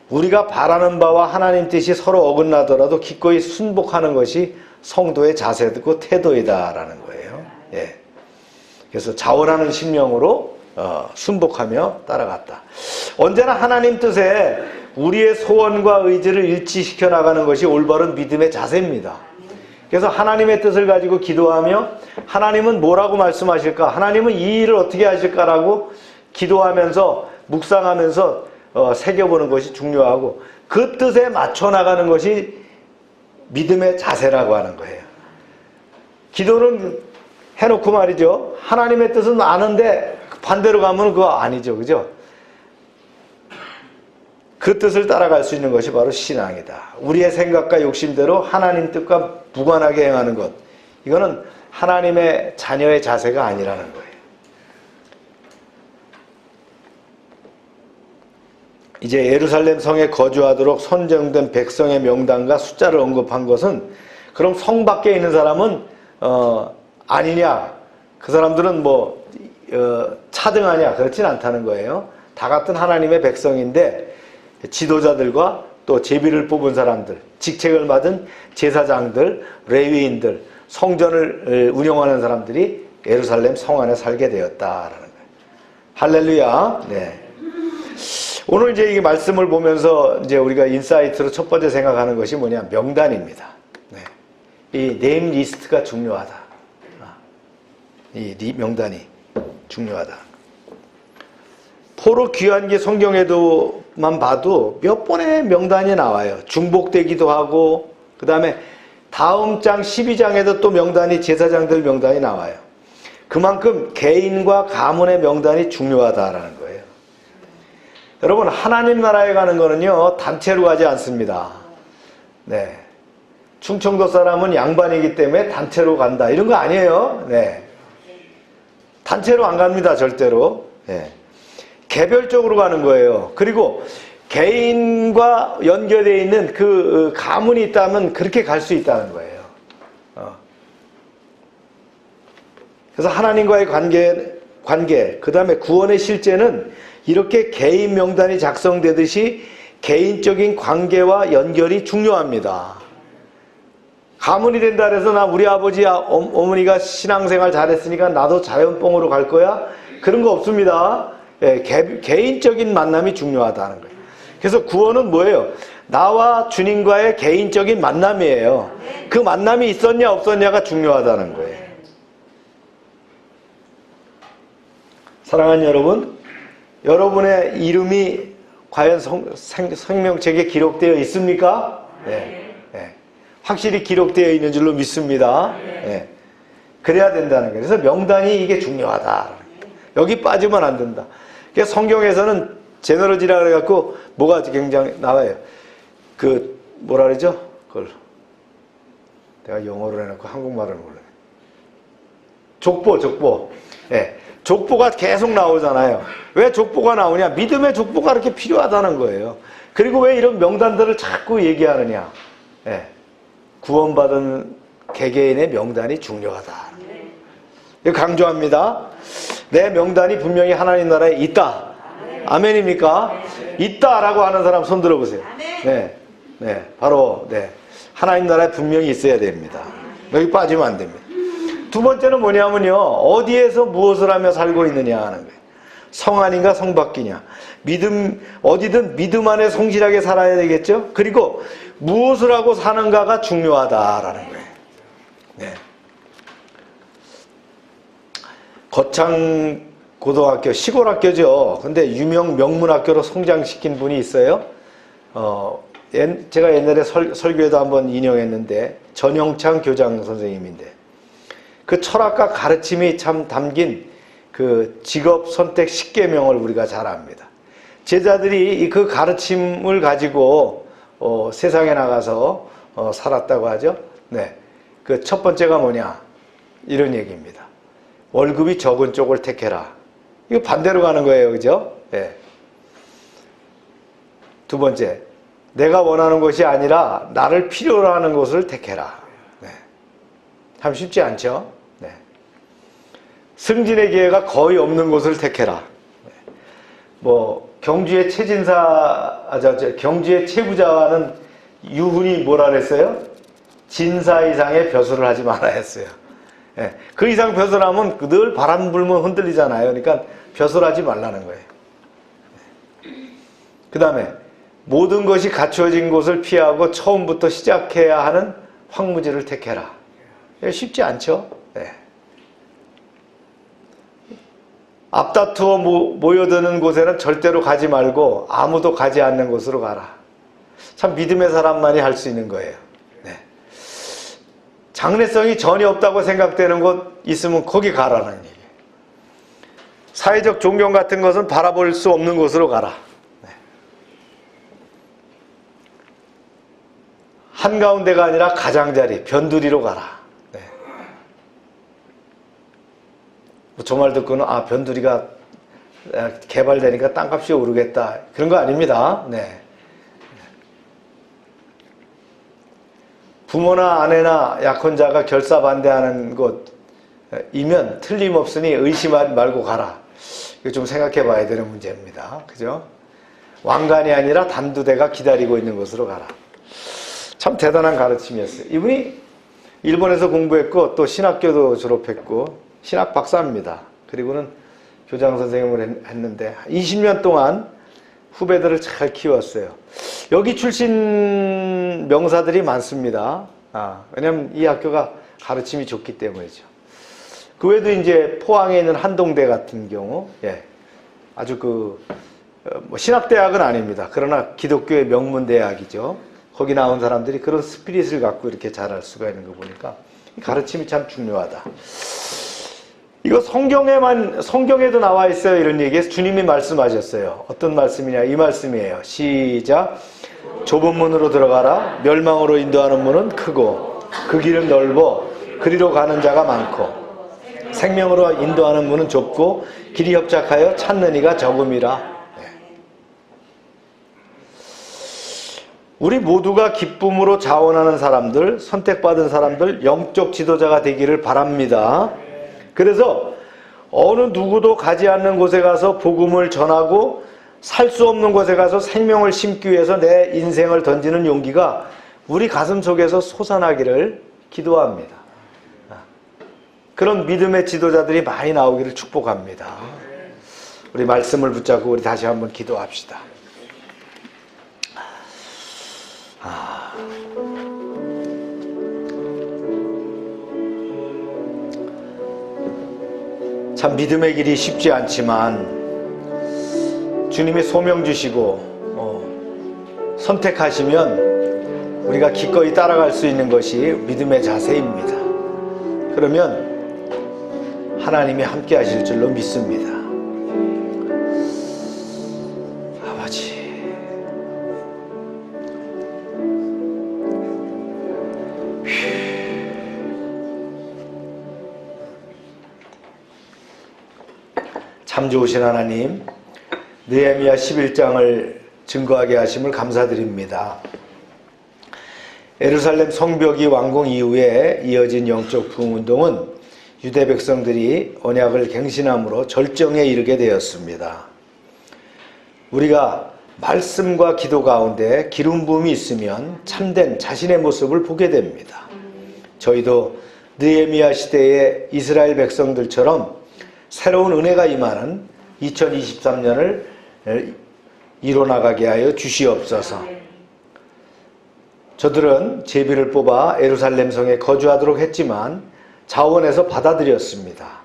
우리가 바라는 바와 하나님 뜻이 서로 어긋나더라도 기꺼이 순복하는 것이 성도의 자세고 태도이다라는 거예요. 예. 그래서 자원하는 심령으로 순복하며 따라갔다. 언제나 하나님 뜻에 우리의 소원과 의지를 일치시켜 나가는 것이 올바른 믿음의 자세입니다. 그래서 하나님의 뜻을 가지고 기도하며 하나님은 뭐라고 말씀하실까? 하나님은 이 일을 어떻게 하실까라고 기도하면서 묵상하면서 새겨보는 것이 중요하고, 그 뜻에 맞춰 나가는 것이 믿음의 자세라고 하는 거예요. 기도는 해놓고 말이죠. 하나님의 뜻은 아는데 반대로 가면 그거 아니죠. 그죠? 그 뜻을 따라갈 수 있는 것이 바로 신앙이다. 우리의 생각과 욕심대로 하나님 뜻과 무관하게 행하는 것. 이거는 하나님의 자녀의 자세가 아니라는 거예요. 이제 예루살렘 성에 거주하도록 선정된 백성의 명단과 숫자를 언급한 것은, 그럼 성 밖에 있는 사람은 아니냐? 그 사람들은 뭐 차등하냐? 그렇진 않다는 거예요. 다 같은 하나님의 백성인데 지도자들과 또 제비를 뽑은 사람들, 직책을 받은 제사장들, 레위인들, 성전을 운영하는 사람들이 예루살렘 성 안에 살게 되었다라는 거예요. 할렐루야. 네. 오늘 이제 이 말씀을 보면서 이제 우리가 인사이트로 첫 번째 생각하는 것이 뭐냐? 명단입니다. 네. 이 네임 리스트가 중요하다. 이 명단이 중요하다. 포로 귀환기 성경에도만 봐도 몇 번의 명단이 나와요. 중복되기도 하고, 그 다음에 다음 장 12장에도 또 명단이, 제사장들 명단이 나와요. 그만큼 개인과 가문의 명단이 중요하다라는 거예요. 여러분, 하나님 나라에 가는 거는요, 단체로 가지 않습니다. 네. 충청도 사람은 양반이기 때문에 단체로 간다, 이런 거 아니에요. 네. 단체로 안 갑니다, 절대로. 네. 개별적으로 가는 거예요. 그리고 개인과 연결되어 있는 그 가문이 있다면 그렇게 갈 수 있다는 거예요. 그래서 하나님과의 관계, 그 다음에 구원의 실제는 이렇게 개인 명단이 작성되듯이 개인적인 관계와 연결이 중요합니다. 가문이 된다 그래서 나 우리 아버지, 어머니가 신앙생활 잘했으니까 나도 자연뽕으로 갈 거야? 그런 거 없습니다. 개인적인 만남이 중요하다는 거예요. 그래서 구원은 뭐예요? 나와 주님과의 개인적인 만남이에요. 그 만남이 있었냐 없었냐가 중요하다는 거예요. 사랑하는 여러분, 여러분의 이름이 과연 생명책에 기록되어 있습니까? 네. 네. 확실히 기록되어 있는 줄로 믿습니다. 네. 그래야 된다는 거예요. 그래서 명단이 이게 중요하다. 여기 빠지면 안 된다. 그래서 성경에서는 제너러지라 그래갖고 뭐가 굉장히 나와요. 그 뭐라 그러죠? 그걸 내가 영어로 해놓고 한국말을 몰라요. 족보. 예. 족보가 계속 나오잖아요. 왜 족보가 나오냐? 믿음의 족보가 그렇게 필요하다는 거예요. 그리고 왜 이런 명단들을 자꾸 얘기하느냐? 예. 구원받은 개개인의 명단이 중요하다. 이거 강조합니다. 내 명단이 분명히 하나님 나라에 있다. 아멘입니까? 있다라고 하는 사람 손 들어보세요. 네, 네, 바로 네, 하나님 나라에 분명히 있어야 됩니다. 여기 빠지면 안 됩니다. 두 번째는 뭐냐면요, 어디에서 무엇을 하며 살고 있느냐 하는 거예요. 성 안인가 성 밖이냐. 믿음, 어디든 믿음 안에 성실하게 살아야 되겠죠. 그리고 무엇을 하고 사는가가 중요하다라는 거예요. 네. 거창 고등학교, 시골 학교죠. 근데 유명 명문 학교로 성장시킨 분이 있어요. 제가 옛날에 설교에도 한번 인용했는데, 전영창 교장 선생님인데, 그 철학과 가르침이 참 담긴 그 직업 선택 10계명을 우리가 잘 압니다. 제자들이 그 가르침을 가지고 세상에 나가서 살았다고 하죠. 네. 그 첫 번째가 뭐냐? 이런 얘기입니다. 월급이 적은 쪽을 택해라. 이거 반대로 가는 거예요. 그죠? 네. 두 번째, 내가 원하는 것이 아니라 나를 필요로 하는 것을 택해라. 네. 참 쉽지 않죠? 네. 승진의 기회가 거의 없는 곳을 택해라. 네. 경주의 경주의 최부자와는 유훈이 뭐라 그랬어요? 진사 이상의 벼슬을 하지 말아야 했어요. 네. 그 이상 벼슬하면 늘 바람 불면 흔들리잖아요. 그러니까 벼슬하지 말라는 거예요. 그 다음에 모든 것이 갖추어진 곳을 피하고 처음부터 시작해야 하는 황무지를 택해라. 쉽지 않죠? 네. 앞다투어 모여드는 곳에는 절대로 가지 말고 아무도 가지 않는 곳으로 가라. 참 믿음의 사람만이 할 수 있는 거예요. 네. 장래성이 전혀 없다고 생각되는 곳 있으면 거기 가라는 얘기예요. 사회적 존경 같은 것은 바라볼 수 없는 곳으로 가라. 네. 한가운데가 아니라 가장자리, 변두리로 가라. 네. 저 말 듣고는 변두리가 개발되니까 땅값이 오르겠다. 그런 거 아닙니다. 네. 부모나 아내나 약혼자가 결사반대하는 곳이면 틀림없으니 의심하지 말고 가라. 이거 좀 생각해 봐야 되는 문제입니다. 그죠? 왕관이 아니라 단두대가 기다리고 있는 곳으로 가라. 참 대단한 가르침이었어요. 이분이 일본에서 공부했고 또 신학교도 졸업했고 신학 박사입니다. 그리고는 교장 선생님을 했는데 20년 동안 후배들을 잘 키웠어요. 여기 출신 명사들이 많습니다. 왜냐하면 이 학교가 가르침이 좋기 때문이죠. 그 외에도 이제 포항에 있는 한동대 같은 경우, 예, 아주 신학대학은 아닙니다. 그러나 기독교의 명문대학이죠. 거기 나온 사람들이 그런 스피릿을 갖고 이렇게 잘할 수가 있는 거 보니까 가르침이 참 중요하다. 이거 성경에도 나와 있어요. 이런 얘기에서 주님이 말씀하셨어요. 어떤 말씀이냐? 이 말씀이에요. 시작. 좁은 문으로 들어가라. 멸망으로 인도하는 문은 크고 그 길은 넓어 그리로 가는 자가 많고 생명으로 인도하는 문은 좁고 길이 협착하여 찾는 이가 적음이라. 우리 모두가 기쁨으로 자원하는 사람들, 선택받은 사람들, 영적 지도자가 되기를 바랍니다. 그래서 어느 누구도 가지 않는 곳에 가서 복음을 전하고 살 수 없는 곳에 가서 생명을 심기 위해서 내 인생을 던지는 용기가 우리 가슴 속에서 솟아나기를 기도합니다. 그런 믿음의 지도자들이 많이 나오기를 축복합니다. 우리 말씀을 붙잡고 우리 다시 한번 기도합시다. 참 믿음의 길이 쉽지 않지만 주님이 소명 주시고 선택하시면 우리가 기꺼이 따라갈 수 있는 것이 믿음의 자세입니다. 그러면 하나님이 함께 하실 줄로 믿습니다. 아버지, 참 좋으신 하나님, 느헤미야 11장을 증거하게 하심을 감사드립니다. 예루살렘 성벽이 완공 이후에 이어진 영적 부흥운동은 유대 백성들이 언약을 갱신함으로 절정에 이르게 되었습니다. 우리가 말씀과 기도 가운데 기름 부음이 있으면 참된 자신의 모습을 보게 됩니다. 저희도 느헤미야 시대의 이스라엘 백성들처럼 새로운 은혜가 임하는 2023년을 이뤄나가게 하여 주시옵소서. 저들은 제비를 뽑아 예루살렘 성에 거주하도록 했지만 자원에서 받아들였습니다.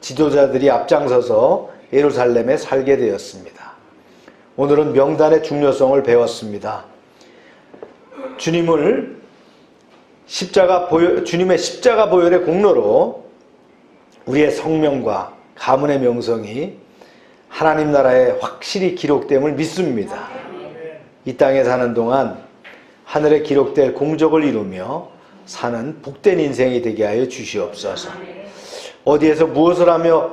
지도자들이 앞장서서 예루살렘에 살게 되었습니다. 오늘은 명단의 중요성을 배웠습니다. 주님의 십자가 보혈의 공로로 우리의 성명과 가문의 명성이 하나님 나라에 확실히 기록됨을 믿습니다. 이 땅에 사는 동안 하늘에 기록될 공적을 이루며 사는 복된 인생이 되게 하여 주시옵소서. 어디에서 무엇을 하며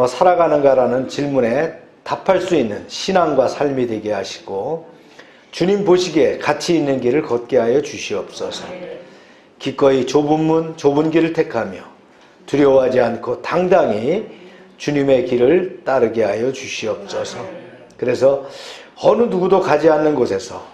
살아가는가라는 질문에 답할 수 있는 신앙과 삶이 되게 하시고 주님 보시기에 가치 있는 길을 걷게 하여 주시옵소서. 기꺼이 좁은 문, 좁은 길을 택하며 두려워하지 않고 당당히 주님의 길을 따르게 하여 주시옵소서. 그래서 어느 누구도 가지 않는 곳에서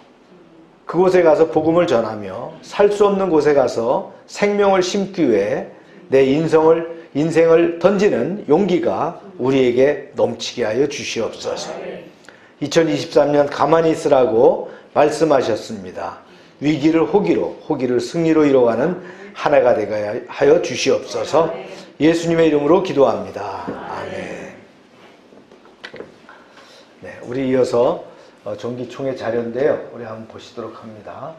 그곳에 가서 복음을 전하며 살 수 없는 곳에 가서 생명을 심기 위해 내 인생을 던지는 용기가 우리에게 넘치게 하여 주시옵소서. 2023년 가만히 있으라고 말씀하셨습니다. 위기를 호기로, 호기를 승리로 이뤄가는 한 해가 되게 하여 주시옵소서. 예수님의 이름으로 기도합니다. 아멘. 네, 우리 이어서 정기총회 자료인데요. 우리 한번 보시도록 합니다.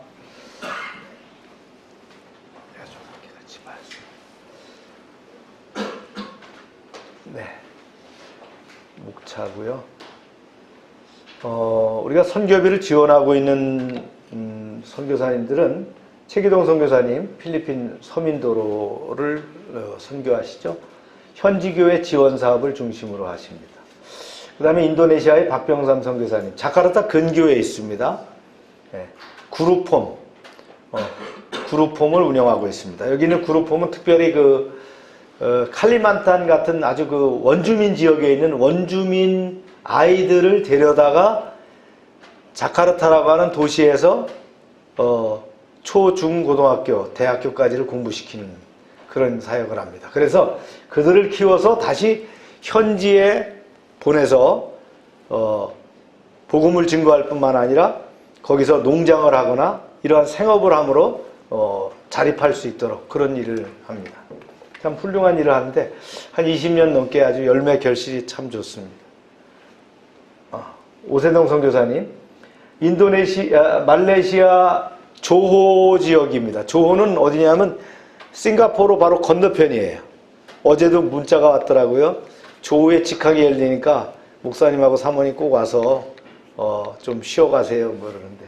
네, 목차고요. 우리가 선교비를 지원하고 있는 선교사님들은 최기동 선교사님 필리핀 서민도로를 선교하시죠. 현지교회 지원 사업을 중심으로 하십니다. 그 다음에 인도네시아의 박병삼 선교사님 자카르타 근교에 있습니다. 네, 구루폼을 운영하고 있습니다. 여기는 구루폼은 특별히 칼리만탄 같은 아주 원주민 지역에 있는 원주민 아이들을 데려다가 자카르타라고 하는 도시에서 초, 중, 고등학교, 대학교까지를 공부시키는 그런 사역을 합니다. 그래서 그들을 키워서 다시 현지에 보내서 복음을 증거할 뿐만 아니라 거기서 농장을 하거나 이러한 생업을 함으로 자립할 수 있도록 그런 일을 합니다. 참 훌륭한 일을 하는데 한 20년 넘게 아주 열매 결실이 참 좋습니다. 오세동 선교사님 말레이시아 조호 지역입니다. 조호는 어디냐면 싱가포르 바로 건너편이에요. 어제도 문자가 왔더라고요. 조호에 직항이 열리니까 목사님하고 사모님 꼭 와서 좀 쉬어가세요 뭐 그러는데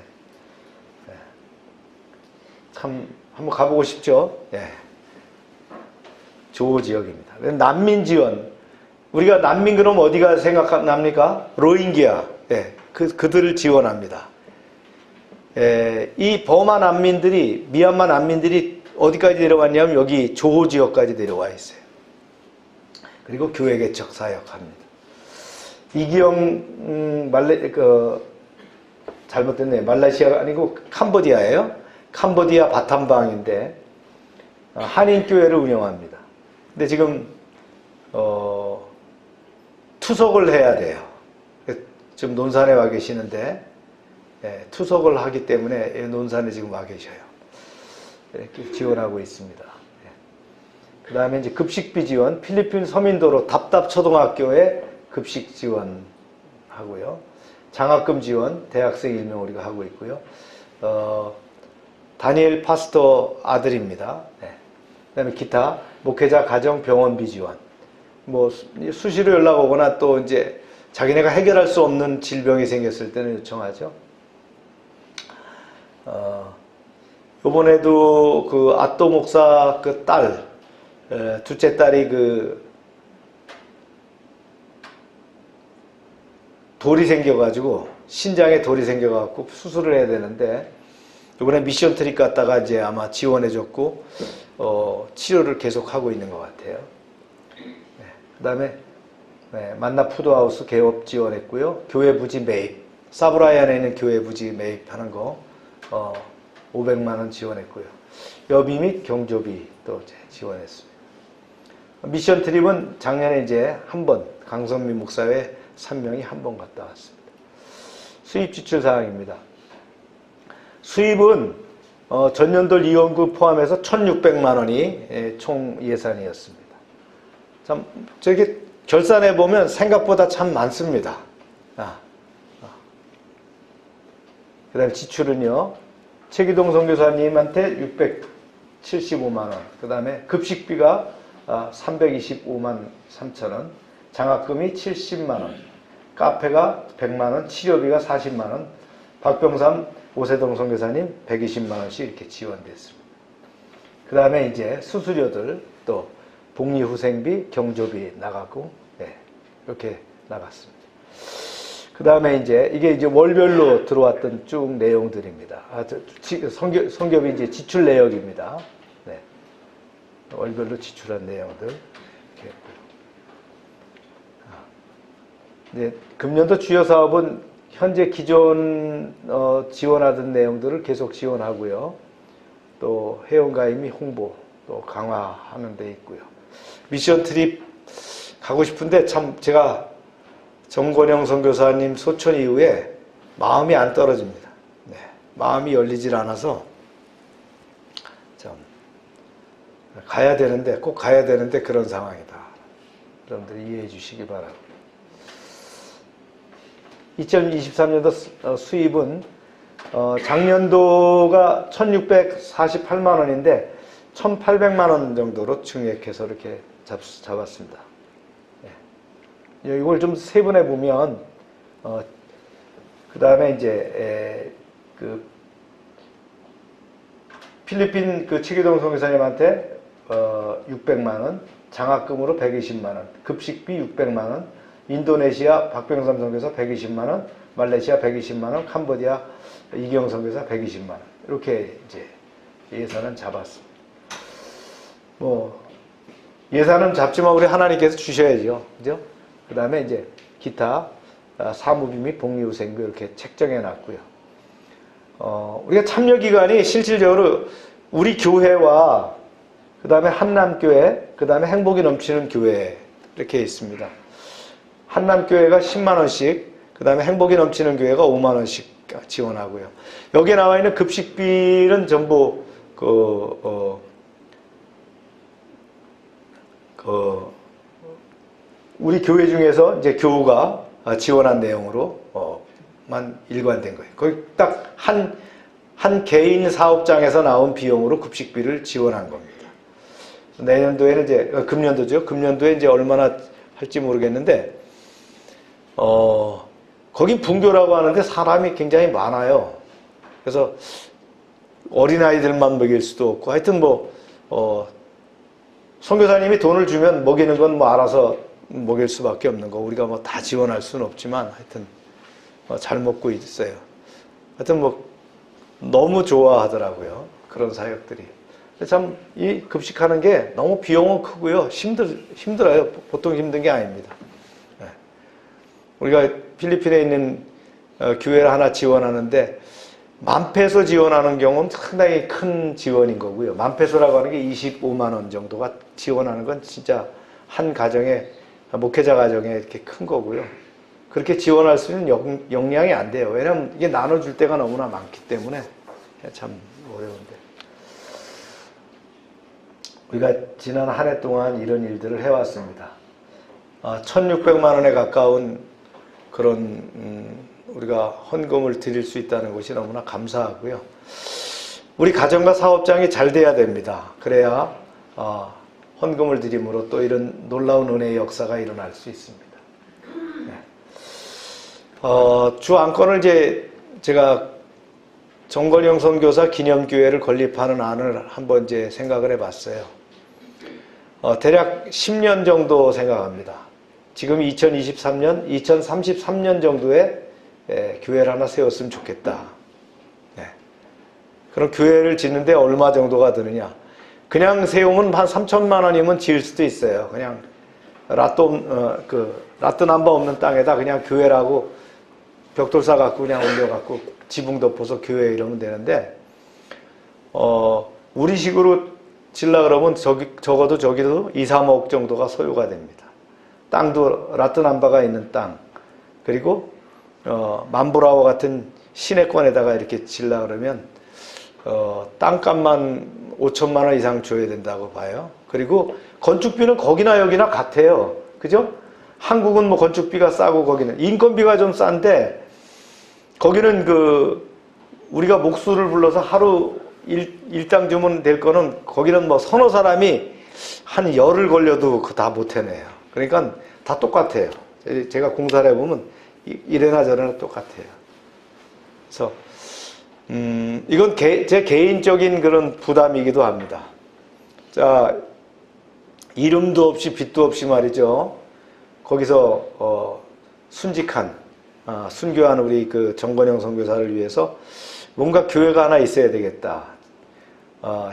참 한번 가보고 싶죠. 네. 조호 지역입니다. 난민 지원, 우리가 난민 그러면 어디가 생각납니까? 로힝기아. 네. 그들을 지원합니다. 이 버마 난민들이, 미얀마 난민들이 어디까지 내려왔냐면 여기 조호 지역까지 내려와 있어요. 그리고 교회 개척 사역합니다. 이기영 잘못됐네. 말레이시아가 아니고 캄보디아예요. 캄보디아 바탐방인데 한인교회를 운영합니다. 근데 지금 투석을 해야 돼요. 지금 논산에 와 계시는데 투석을 하기 때문에 논산에 지금 와 계셔요. 이렇게 지원하고 있습니다. 그 다음에 이제 급식비 지원, 필리핀 서민도로 답답초등학교에 급식 지원하고요. 장학금 지원, 대학생 1명 우리가 하고 있고요. 다니엘 파스토 아들입니다. 그 다음에 기타, 목회자 가정 병원비 지원. 뭐 수시로 연락 오거나 또 이제 자기네가 해결할 수 없는 질병이 생겼을 때는 요청하죠. 요번에도 아또 목사 딸, 둘째 딸이 돌이 생겨가지고, 신장에 돌이 생겨가지고 수술을 해야 되는데, 이번에 미션 트립 갔다가 이제 아마 지원해줬고 치료를 계속 하고 있는 것 같아요. 네, 그다음에 만나 푸드하우스 개업 지원했고요. 교회 부지 매입, 사브라이안에 있는 교회 부지 매입하는 거 500만 원 지원했고요. 여비 및 경조비 또 지원했습니다. 미션 트립은 작년에 이제 한 번 강선미 목사회 3명이 한 번 갔다 왔습니다. 수입 지출 사항입니다. 수입은 전년도 이원구 포함해서 1,600만 원이 총 예산이었습니다. 참 저게 결산해 보면 생각보다 참 많습니다. 그다음에 지출은요. 최기동 선교사님한테 675만 원. 그다음에 급식비가 325만 3천 원. 장학금이 70만 원. 카페가 100만 원. 치료비가 40만 원. 박병삼 오세동 선교사님 120만 원씩 이렇게 지원됐습니다. 그 다음에 이제 수수료들 또 복리후생비, 경조비 나가고 이렇게 나갔습니다. 그 다음에 이제 이게 이제 월별로 들어왔던 쭉 내용들입니다. 성교비 이제 지출 내역입니다. 네. 월별로 지출한 내용들 이렇게 했고요. 네. 금년도 주요 사업은 현재 기존 지원하던 내용들을 계속 지원하고요. 또 회원가입 및 홍보 또 강화하는 데 있고요. 미션 트립 가고 싶은데 참 제가 정권영 선교사님 소천 이후에 마음이 안 떨어집니다. 네, 마음이 열리질 않아서 참 가야 되는데 꼭 가야 되는데 그런 상황이다. 여러분들이 이해해 주시기 바랍니다. 2023년도 수입은 작년도가 1,648만 원인데 1,800만 원 정도로 증액해서 이렇게 잡았습니다. 네. 이걸 좀 세분해 보면 그 다음에 이제 그 필리핀 그 최기동 선교사님한테 600만 원, 장학금으로 120만 원, 급식비 600만 원, 인도네시아 박병삼 선교사 120만 원, 말레이시아 120만 원, 캄보디아 이경 선교사 120만 원. 이렇게 이제 예산은 잡았습니다. 뭐 예산은 잡지만 우리 하나님께서 주셔야죠. 그죠? 그 다음에 이제 기타 사무비 및 복리후생비 이렇게 책정해 놨고요. 우리가 참여 기관이 실질적으로 우리 교회와 그 다음에 한남교회, 그 다음에 행복이 넘치는 교회 이렇게 있습니다. 한남교회가 10만 원씩, 그 다음에 행복이 넘치는 교회가 5만 원씩 지원하고요. 여기에 나와 있는 급식비는 전부 우리 교회 중에서 이제 교우가 지원한 내용으로만 일관된 거예요. 거기 딱 한 개인 사업장에서 나온 비용으로 급식비를 지원한 겁니다. 내년도에는 이제 금년도죠. 금년도에 이제 얼마나 할지 모르겠는데 거긴 분교라고 하는데 사람이 굉장히 많아요. 그래서 어린아이들만 먹일 수도 없고 하여튼 선교사님이 돈을 주면 먹이는 건 뭐 알아서 먹일 수밖에 없는 거. 우리가 뭐 다 지원할 수는 없지만 하여튼 잘 먹고 있어요. 하여튼 너무 좋아하더라고요. 그런 사역들이. 참 이 급식하는 게 너무 비용은 크고요. 힘들어요. 보통 힘든 게 아닙니다. 네. 우리가 필리핀에 있는 교회를 하나 지원하는데 10,000페소 지원하는 경우는 상당히 큰 지원인 거고요. 10,000페소라고 하는 게 25만 원 정도가 지원하는 건 진짜 한 가정에 목회자 가정에 이렇게 큰 거고요. 그렇게 지원할 수 있는 역량이 안 돼요. 왜냐하면 이게 나눠줄 때가 너무나 많기 때문에 참 어려운데. 우리가 지난 한 해 동안 이런 일들을 해왔습니다. 1,600만 원에 가까운 그런 우리가 헌금을 드릴 수 있다는 것이 너무나 감사하고요. 우리 가정과 사업장이 잘 돼야 됩니다. 그래야 헌금을 드림으로 또 이런 놀라운 은혜의 역사가 일어날 수 있습니다. 네. 주 안건을 제가 정건영 선교사 기념교회를 건립하는 안을 한번 생각을 해봤어요. 대략 10년 정도 생각합니다. 지금 2023년, 2033년 정도에 교회를 하나 세웠으면 좋겠다. 네. 그럼 교회를 짓는데 얼마 정도가 드느냐? 그냥 세우면 한 3천만 원이면 지을 수도 있어요. 그냥 라또 남바 없는 땅에다 그냥 교회라고 벽돌 쌓아갖고 그냥 올려갖고 지붕 덮어서 교회 이러면 되는데, 우리식으로 질라 그러면 적어도 저기도 2, 3억 정도가 소요가 됩니다. 땅도 라또 남바가 있는 땅, 그리고 만보라와 같은 시내권에다가 이렇게 질라 그러면 땅값만 5천만 원 이상 줘야 된다고 봐요. 그리고 건축비는 거기나 여기나 같아요. 그죠? 한국은 뭐 건축비가 싸고 거기는 인건비가 좀 싼데, 거기는 우리가 목수를 불러서 하루 일당 주면 될 거는 거기는 뭐 서너 사람이 한 열흘 걸려도 다 못 해내요. 그러니까 다 똑같아요. 제가 공사를 해보면 이래나 저래나 똑같아요. 그래서 이건 제 개인적인 그런 부담이기도 합니다. 자, 이름도 없이 빛도 없이 말이죠. 거기서 순직한 순교한 우리 정건영 선교사를 위해서 뭔가 교회가 하나 있어야 되겠다.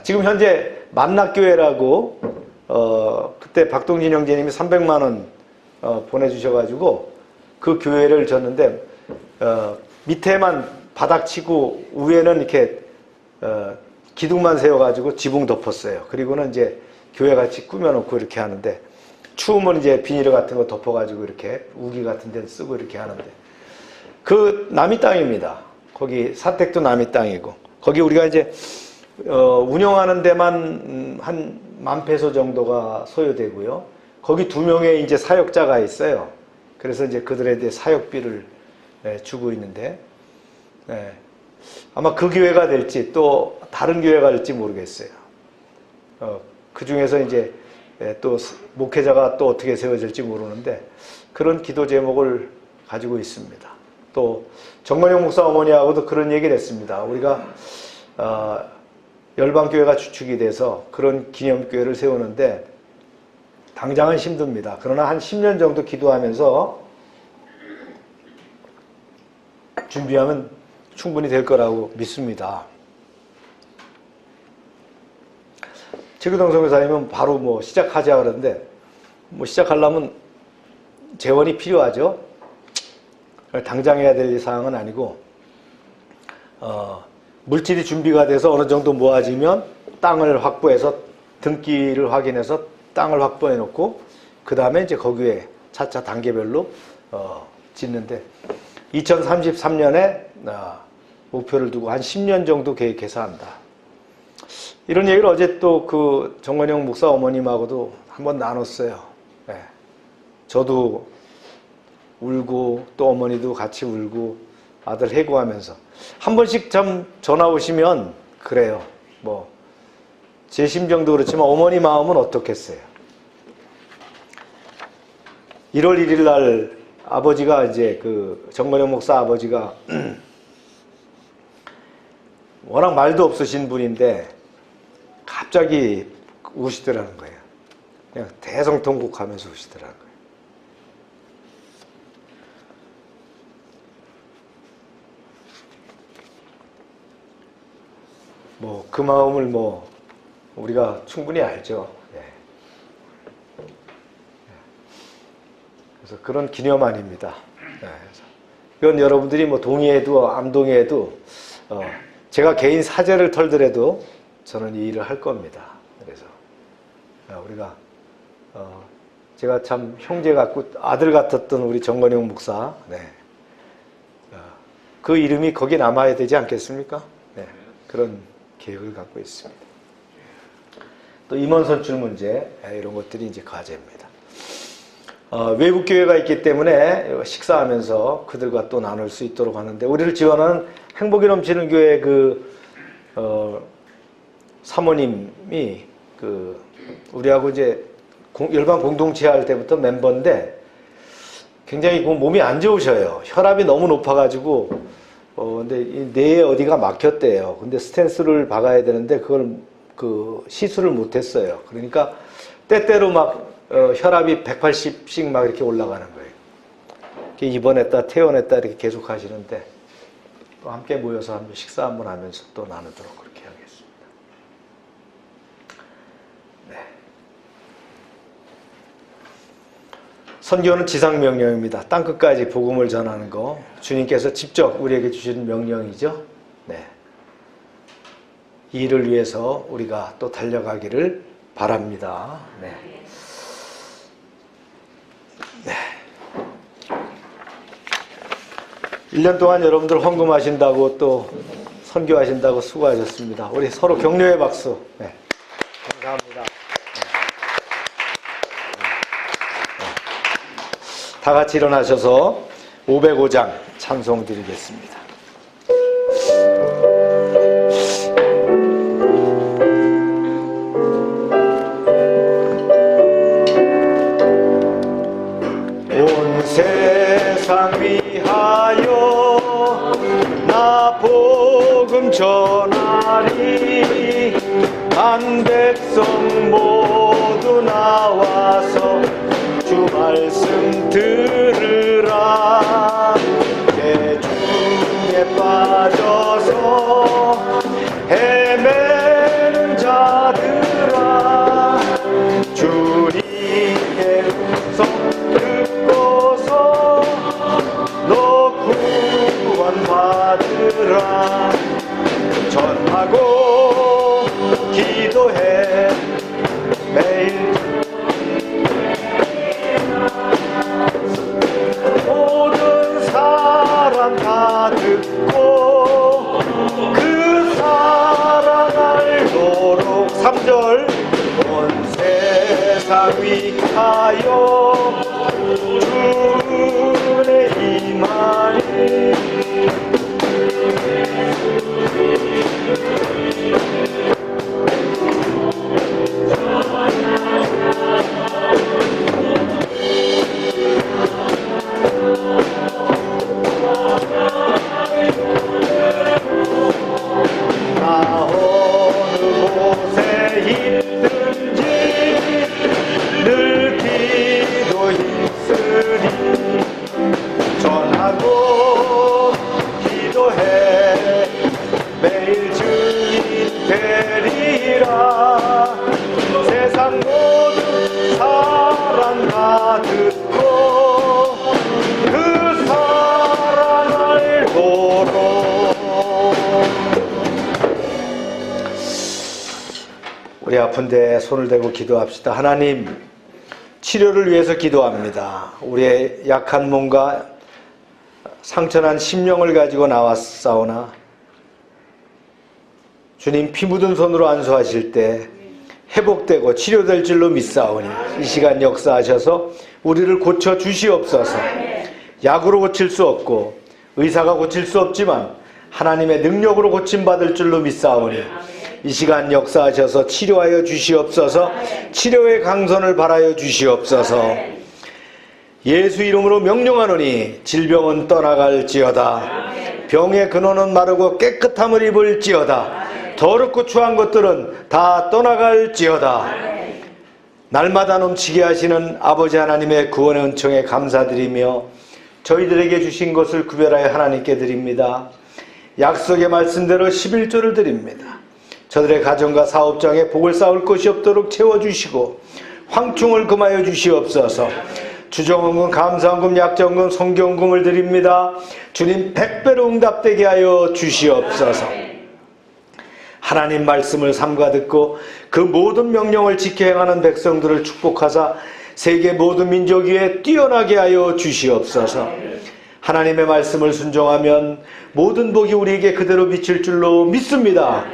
지금 현재 만낙교회라고 그때 박동진 형제님이 300만 원 보내주셔가지고 그 교회를 졌는데, 밑에만 바닥 치고 위에는 이렇게 기둥만 세워가지고 지붕 덮었어요. 그리고는 이제 교회같이 꾸며놓고 이렇게 하는데, 추우면 이제 비닐 같은 거 덮어가지고 이렇게 우기 같은 데 쓰고 이렇게 하는데, 그 남이 땅입니다. 거기 사택도 남이 땅이고, 거기 우리가 이제 운영하는 데만 한 10,000페소 정도가 소요되고요. 거기 2명의 이제 사역자가 있어요. 그래서 이제 그들에 대해 사역비를 주고 있는데, 아마 그 교회가 될지 또 다른 교회가 될지 모르겠어요. 그 중에서 이제 또 목회자가 또 어떻게 세워질지 모르는데, 그런 기도 제목을 가지고 있습니다. 또 정건영 목사 어머니하고도 그런 얘기를 했습니다. 우리가 열방교회가 주축이 돼서 그런 기념교회를 세우는데 당장은 힘듭니다. 그러나 한 10년 정도 기도하면서 준비하면 충분히 될 거라고 믿습니다. 최규동 선교사님은 바로 뭐 시작하자 그러는데, 뭐 시작하려면 재원이 필요하죠. 당장 해야 될 사항은 아니고, 물질이 준비가 돼서 어느 정도 모아지면 땅을 확보해서 등기를 확인해서 땅을 확보해 놓고, 그 다음에 이제 거기에 차차 단계별로 짓는데, 2033년에 목표를 두고 한 10년 정도 계획해서 한다. 이런 얘기를 어제 또 정건영 목사 어머님하고도 한번 나눴어요. 네. 저도 울고 또 어머니도 같이 울고 아들 해고하면서 한 번씩 참 전화 오시면 그래요. 뭐 제 심정도 그렇지만 어머니 마음은 어떻겠어요. 1월 1일 날 아버지가 이제 정건영 목사 아버지가 워낙 말도 없으신 분인데 갑자기 우시더라는 거예요. 그냥 대성통곡하면서 우시더라는 거예요. 뭐 그 마음을 뭐 우리가 충분히 알죠. 예. 그래서 그런 기념안입니다. 예. 이건 여러분들이 뭐 동의해도 안 동의해도 제가 개인 사죄를 털더라도 저는 이 일을 할 겁니다. 그래서 우리가 제가 참 형제 같고 아들 같았던 우리 정건영 목사, 네. 그 이름이 거기 남아야 되지 않겠습니까? 네. 그런 계획을 갖고 있습니다. 또 임원 선출 문제, 이런 것들이 이제 과제입니다. 외국 교회가 있기 때문에 식사하면서 그들과 또 나눌 수 있도록 하는데, 우리를 지원하는 행복이 넘치는 교회 사모님이 우리하고 이제 열방 공동체 할 때부터 member인데 굉장히 몸이 안 좋으셔요. 혈압이 너무 높아가지고 근데 뇌에 어디가 막혔대요. 근데 스텐스를 박아야 되는데 그걸 시술을 못했어요. 그러니까 때때로 막 혈압이 180씩 막 이렇게 올라가는 거예요. 입원했다 퇴원했다 이렇게 계속 하시는데 또 함께 모여서 한번 식사 한번 하면서 또 나누도록 그렇게 하겠습니다. 네. 선교는 지상명령입니다. 땅끝까지 복음을 전하는 거 주님께서 직접 우리에게 주신 명령이죠. 네. 이 일을 위해서 우리가 또 달려가기를 바랍니다. 네. 네. 1년 동안 여러분들 헌금하신다고 또 선교하신다고 수고하셨습니다. 우리 서로 격려의 박수. 네. 감사합니다. 다 같이 일어나셔서 505장 찬송 드리겠습니다. 온 세상 위하여 나 복음 전하리. 한 백성 모두 나와서 주 말씀 들으라. 대중에 빠져서 헤매는 자들아, 주님의 음성 듣고서 너 구원 받으라. 전하고 기도해 매일. 모든 사람 다 듣고 그 사랑 알도록. 3절 온 세상 위하여 주의 임하니. 나 어느 곳에 있든지 늘 기도 힘쓰리. 전하고 기도해 매일 주님 되리라. 세상 모든 사랑 다 듣고 그 사랑 알도록. 우리 아픈데 손을 대고 기도합시다. 하나님, 치료를 위해서 기도합니다. 우리의 약한 몸과 상처난 심령을 가지고 나왔사오나 주님 피 묻은 손으로 안수하실 때 회복되고 치료될 줄로 믿사오니 이 시간 역사하셔서 우리를 고쳐 주시옵소서. 약으로 고칠 수 없고 의사가 고칠 수 없지만 하나님의 능력으로 고침받을 줄로 믿사오니 이 시간 역사하셔서 치료하여 주시옵소서. 치료의 강선을 바라여 주시옵소서. 예수 이름으로 명령하노니 질병은 떠나갈지어다. 병의 근원은 마르고 깨끗함을 입을지어다. 더럽고 추한 것들은 다 떠나갈지어다. 날마다 넘치게 하시는 아버지 하나님의 구원의 은총에 감사드리며 저희들에게 주신 것을 구별하여 하나님께 드립니다. 약속의 말씀대로 11조를 드립니다. 저들의 가정과 사업장에 복을 쌓을 것이 없도록 채워주시고 황충을 금하여 주시옵소서. 주정원금, 감사원금, 약정금, 성경금을 드립니다. 주님 100배로 응답되게 하여 주시옵소서. 하나님 말씀을 삼가 듣고 그 모든 명령을 지켜 행하는 백성들을 축복하사 세계 모든 민족 위에 뛰어나게 하여 주시옵소서. 하나님의 말씀을 순종하면 모든 복이 우리에게 그대로 비칠 줄로 믿습니다.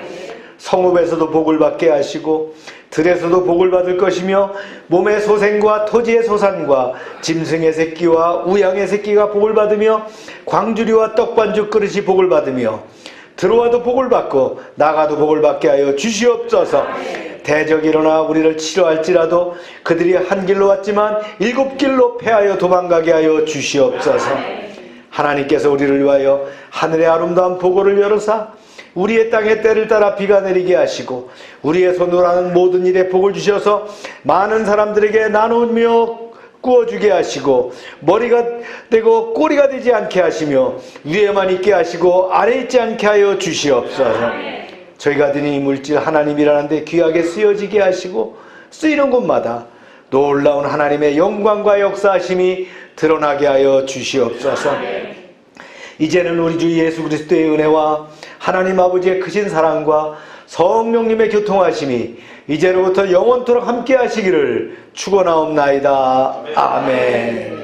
성읍에서도 복을 받게 하시고 들에서도 복을 받을 것이며 몸의 소생과 토지의 소산과 짐승의 새끼와 우양의 새끼가 복을 받으며 광주리와 떡반죽 그릇이 복을 받으며 들어와도 복을 받고 나가도 복을 받게 하여 주시옵소서. 대적이 일어나 우리를 치료할지라도 그들이 한 길로 왔지만 7길로 패하여 도망가게 하여 주시옵소서. 하나님께서 우리를 위하여 하늘의 아름다운 보고를 열어사 우리의 땅에 때를 따라 비가 내리게 하시고 우리의 손으로 하는 모든 일에 복을 주셔서 많은 사람들에게 나누며 구워주게 하시고 머리가 되고 꼬리가 되지 않게 하시며 위에만 있게 하시고 아래 있지 않게 하여 주시옵소서. 저희가 드린 이 물질 하나님이라는데 귀하게 쓰여지게 하시고 쓰이는 곳마다 놀라운 하나님의 영광과 역사하심이 드러나게 하여 주시옵소서. 이제는 우리 주 예수 그리스도의 은혜와 하나님 아버지의 크신 사랑과 성령님의 교통하심이 이제로부터 영원토록 함께 하시기를 축원하옵나이다. 아멘.